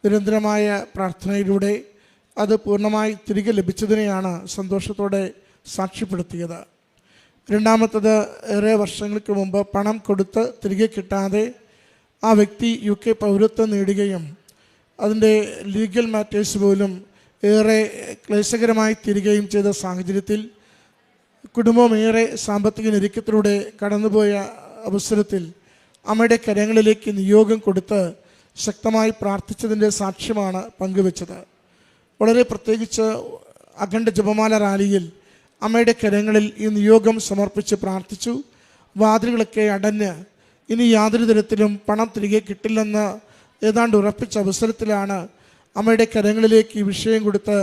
നിരന്തരമായ പ്രാർത്ഥനയിലൂടെ അത് പൂർണ്ണമായി തിരികെ ലഭിച്ചതിനെയാണ് സന്തോഷത്തോടെ സാക്ഷ്യപ്പെടുത്തിയത്. രണ്ടാമത്തത്, ഏറെ വർഷങ്ങൾക്ക് മുമ്പ് പണം കൊടുത്ത് തിരികെ കിട്ടാതെ ആ വ്യക്തി UK പൗരത്വം നേടുകയും അതിൻ്റെ ലീഗൽ മാറ്റേഴ്സ് പോലും ഏറെ ക്ലേശകരമായി തീരുകയും ചെയ്ത സാഹചര്യത്തിൽ കുടുംബം ഏറെ സാമ്പത്തിക ഞെരുക്കത്തിലൂടെ കടന്നുപോയ അവസരത്തിൽ അമ്മയുടെ കരങ്ങളിലേക്ക് നിയോഗം കൊടുത്ത് ശക്തമായി പ്രാർത്ഥിച്ചതിൻ്റെ സാക്ഷ്യമാണ് പങ്കുവെച്ചത്. വളരെ പ്രത്യേകിച്ച് അഖണ്ഡ ജപമാല റാലിയിൽ അമ്മയുടെ കരങ്ങളിൽ ഈ നിയോഗം സമർപ്പിച്ച് പ്രാർത്ഥിച്ചു. വാതിലുകളൊക്കെ അടഞ്ഞ് ഇനി യാതൊരു തരത്തിലും പണം തിരികെ കിട്ടില്ലെന്ന് ഏതാണ്ട് ഉറപ്പിച്ച അവസരത്തിലാണ് അമ്മയുടെ കരങ്ങളിലേക്ക് ഈ വിഷയം കൊടുത്ത്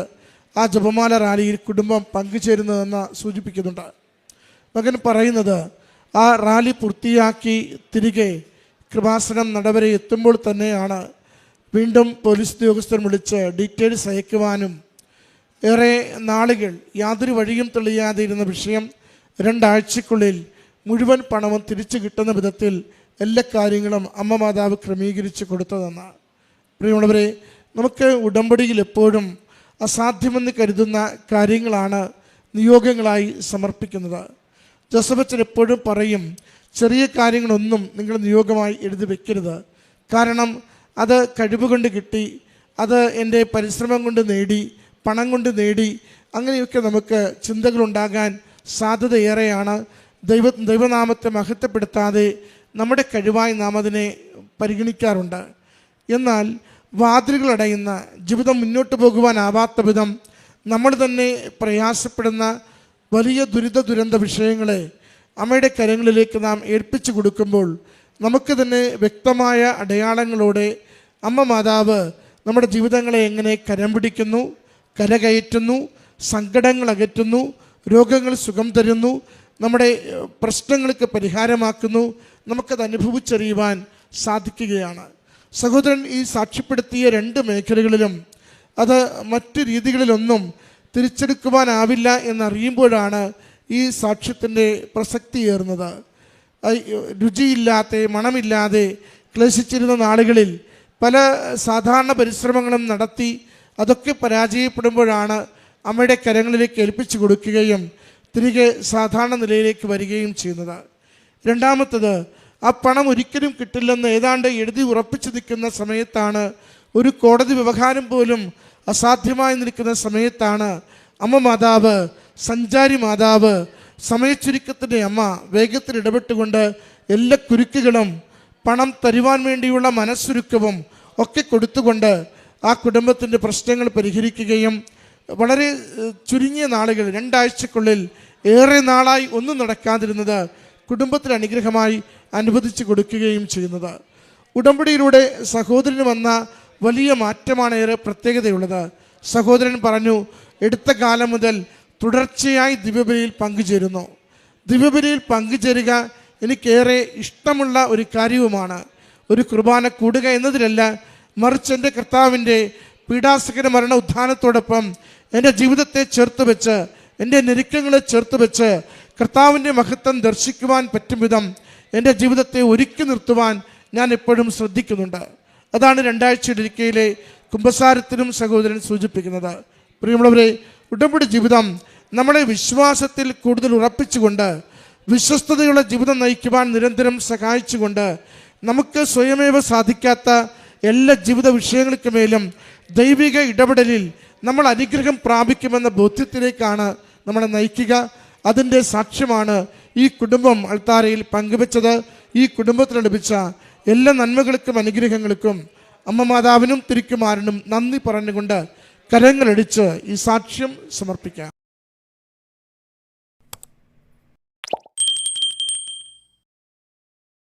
ആ ജപമാല റാലിയിൽ കുടുംബം പങ്കുചേരുന്നതെന്ന് സൂചിപ്പിക്കുന്നുണ്ട്. മകൻ പറയുന്നത്, ആ റാലി പൂർത്തിയാക്കി തിരികെ കൃപാസനം നടവരെ എത്തുമ്പോൾ തന്നെയാണ് വീണ്ടും പോലീസ് ഉദ്യോഗസ്ഥർ വിളിച്ച് ഡീറ്റെയിൽസ് അയക്കുവാനും ഏറെ നാളുകൾ യാതൊരു വഴിയും തെളിയാതെ ഇരുന്ന വിഷയം 2 ആഴ്ചക്കുള്ളിൽ മുഴുവൻ പണവും തിരിച്ചു കിട്ടുന്ന വിധത്തിൽ എല്ലാ കാര്യങ്ങളും അമ്മ മാതാവ് ക്രമീകരിച്ച് കൊടുത്തതെന്ന്. പ്രിയമുള്ളവരെ, നമുക്ക് ഉടമ്പടിയിൽ എപ്പോഴും അസാധ്യമെന്ന് കരുതുന്ന കാര്യങ്ങളാണ് നിയോഗങ്ങളായി സമർപ്പിക്കുന്നത്. ജോസഫച്ചൻ എപ്പോഴും പറയും, ചെറിയ കാര്യങ്ങളൊന്നും നിങ്ങൾ നിയോഗമായി എഴുതി വെക്കരുത്. കാരണം അത് കഴിവുകൊണ്ട് കിട്ടി, അത് എൻ്റെ പരിശ്രമം കൊണ്ട് നേടി, പണം കൊണ്ട് നേടി, അങ്ങനെയൊക്കെ നമുക്ക് ചിന്തകളുണ്ടാകാൻ സാധ്യതയേറെയാണ്. ദൈവനാമത്തെ മഹത്വപ്പെടുത്താതെ നമ്മുടെ കഴിവായി നാം അതിനെ പരിഗണിക്കാറുണ്ട്. എന്നാൽ വാതിലുകളടയുന്ന, ജീവിതം മുന്നോട്ട് പോകുവാനാവാത്ത വിധം നമ്മൾ തന്നെ പ്രയാസപ്പെടുന്ന വലിയ ദുരന്ത വിഷയങ്ങളെ അമ്മയുടെ കരങ്ങളിലേക്ക് നാം ഏൽപ്പിച്ചു കൊടുക്കുമ്പോൾ നമുക്ക് തന്നെ വ്യക്തമായ അടയാളങ്ങളോടെ അമ്മ മാതാവ് നമ്മുടെ ജീവിതങ്ങളെ എങ്ങനെ കരം പിടിക്കുന്നു, കരകയറ്റുന്നു, സങ്കടങ്ങൾ അകറ്റുന്നു, രോഗങ്ങൾ സുഖം തരുന്നു, നമ്മുടെ പ്രശ്നങ്ങൾക്ക് പരിഹാരമാക്കുന്നു, നമുക്കത് അനുഭവിച്ചറിയുവാൻ സാധിക്കുകയാണ്. സഹോദരൻ ഈ സാക്ഷ്യപ്പെടുത്തിയ 2 മേഖലകളിലും അത് മറ്റു രീതികളിലൊന്നും തിരിച്ചെടുക്കുവാനാവില്ല എന്നറിയുമ്പോഴാണ് ഈ സാക്ഷ്യത്തിൻ്റെ പ്രസക്തിയേറുന്നത്. രുചിയില്ലാത്ത, മണമില്ലാതെ ക്ലേശിച്ചിരുന്ന നാളുകളിൽ പല സാധാരണ പരിശ്രമങ്ങളും നടത്തി അതൊക്കെ പരാജയപ്പെടുമ്പോഴാണ് അമ്മയുടെ കരങ്ങളിലേക്ക് ഏൽപ്പിച്ചു കൊടുക്കുകയും തിരികെ സാധാരണ നിലയിലേക്ക് വരികയും ചെയ്യുന്നത്. രണ്ടാമത്തത്, ആ പണം ഒരിക്കലും കിട്ടില്ലെന്ന് ഏതാണ്ട് എഴുതി ഉറപ്പിച്ചു നിൽക്കുന്ന സമയത്താണ്, ഒരു കോടതി വ്യവഹാരം പോലും അസാധ്യമായി നിൽക്കുന്ന സമയത്താണ് അമ്മ മാതാവ്, സഞ്ചാരി മാതാവ്, സമയച്ചുരുക്കത്തിൻ്റെ അമ്മ വേഗത്തിൽ ഇടപെട്ടുകൊണ്ട് എല്ലാ കുരുക്കുകളും പണം തരുവാൻ വേണ്ടിയുള്ള മനസ്സുരുക്കവും ഒക്കെ കൊടുത്തുകൊണ്ട് ആ കുടുംബത്തിൻ്റെ പ്രശ്നങ്ങൾ പരിഹരിക്കുകയും വളരെ ചുരുങ്ങിയ നാളുകൾ 2 ആഴ്ചക്കുള്ളിൽ ഏറെ നാളായി ഒന്നും നടക്കാതിരുന്നത് കുടുംബത്തിന് അനുഗ്രഹമായി അനുവദിച്ചു കൊടുക്കുകയും ചെയ്യുന്നത്. ഉടമ്പടിയിലൂടെ സഹോദരന് വന്ന വലിയ മാറ്റമാണ് ഏറെ പ്രത്യേകതയുള്ളത്. സഹോദരൻ പറഞ്ഞു, എടുത്ത കാലം മുതൽ തുടർച്ചയായി ദിവ്യബലിയിൽ പങ്കുചേരുന്നു. ദിവ്യബലിയിൽ പങ്കുചേരുക എനിക്കേറെ ഇഷ്ടമുള്ള ഒരു കാര്യവുമാണ്. ഒരു കുർബാന കൂടുക എന്നതിലല്ല, മറിച്ച് എൻ്റെ കർത്താവിൻ്റെ പീഡാസകര മരണ ഉത്ഥാനത്തോടൊപ്പം എൻ്റെ ജീവിതത്തെ ചേർത്ത് വെച്ച്, എൻ്റെ ഞെരുക്കങ്ങളെ ചേർത്ത് വെച്ച് കർത്താവിൻ്റെ മഹത്വം ദർശിക്കുവാൻ പറ്റും വിധം എൻ്റെ ജീവിതത്തെ ഒരുക്കി നിർത്തുവാൻ ഞാൻ എപ്പോഴും ശ്രദ്ധിക്കുന്നുണ്ട്. അതാണ് 2 ആഴ്ചയിലൊരിക്കലെ കുമ്പസാരത്തിനും സഹോദരൻ സൂചിപ്പിക്കുന്നത്. പ്രിയമുള്ളവരെ, ഉടമ്പടി ജീവിതം നമ്മളെ വിശ്വാസത്തിൽ കൂടുതൽ ഉറപ്പിച്ചുകൊണ്ട് വിശ്വസ്തതയുള്ള ജീവിതം നയിക്കുവാൻ നിരന്തരം സഹായിച്ചുകൊണ്ട് നമുക്ക് സ്വയമേവ സാധിക്കാത്ത എല്ലാ ജീവിത വിഷയങ്ങൾക്ക് മേലും ദൈവിക ഇടപെടലിൽ നമ്മൾ അനുഗ്രഹം പ്രാപിക്കുമെന്ന ബോധ്യത്തിലേക്കാണ് നമ്മളെ നയിക്കുക. അതിൻ്റെ സാക്ഷ്യമാണ് ഈ കുടുംബം അൾത്താരയിൽ പങ്കുവെച്ചത്. ഈ കുടുംബത്തിന് ലഭിച്ച എല്ലാ നന്മകൾക്കും അനുഗ്രഹങ്ങൾക്കും അമ്മ മാതാവിനും തിരുക്കുമാരനും നന്ദി പറഞ്ഞുകൊണ്ട് കരങ്ങളടിച്ച് ഈ സാക്ഷ്യം സമർപ്പിക്കാം.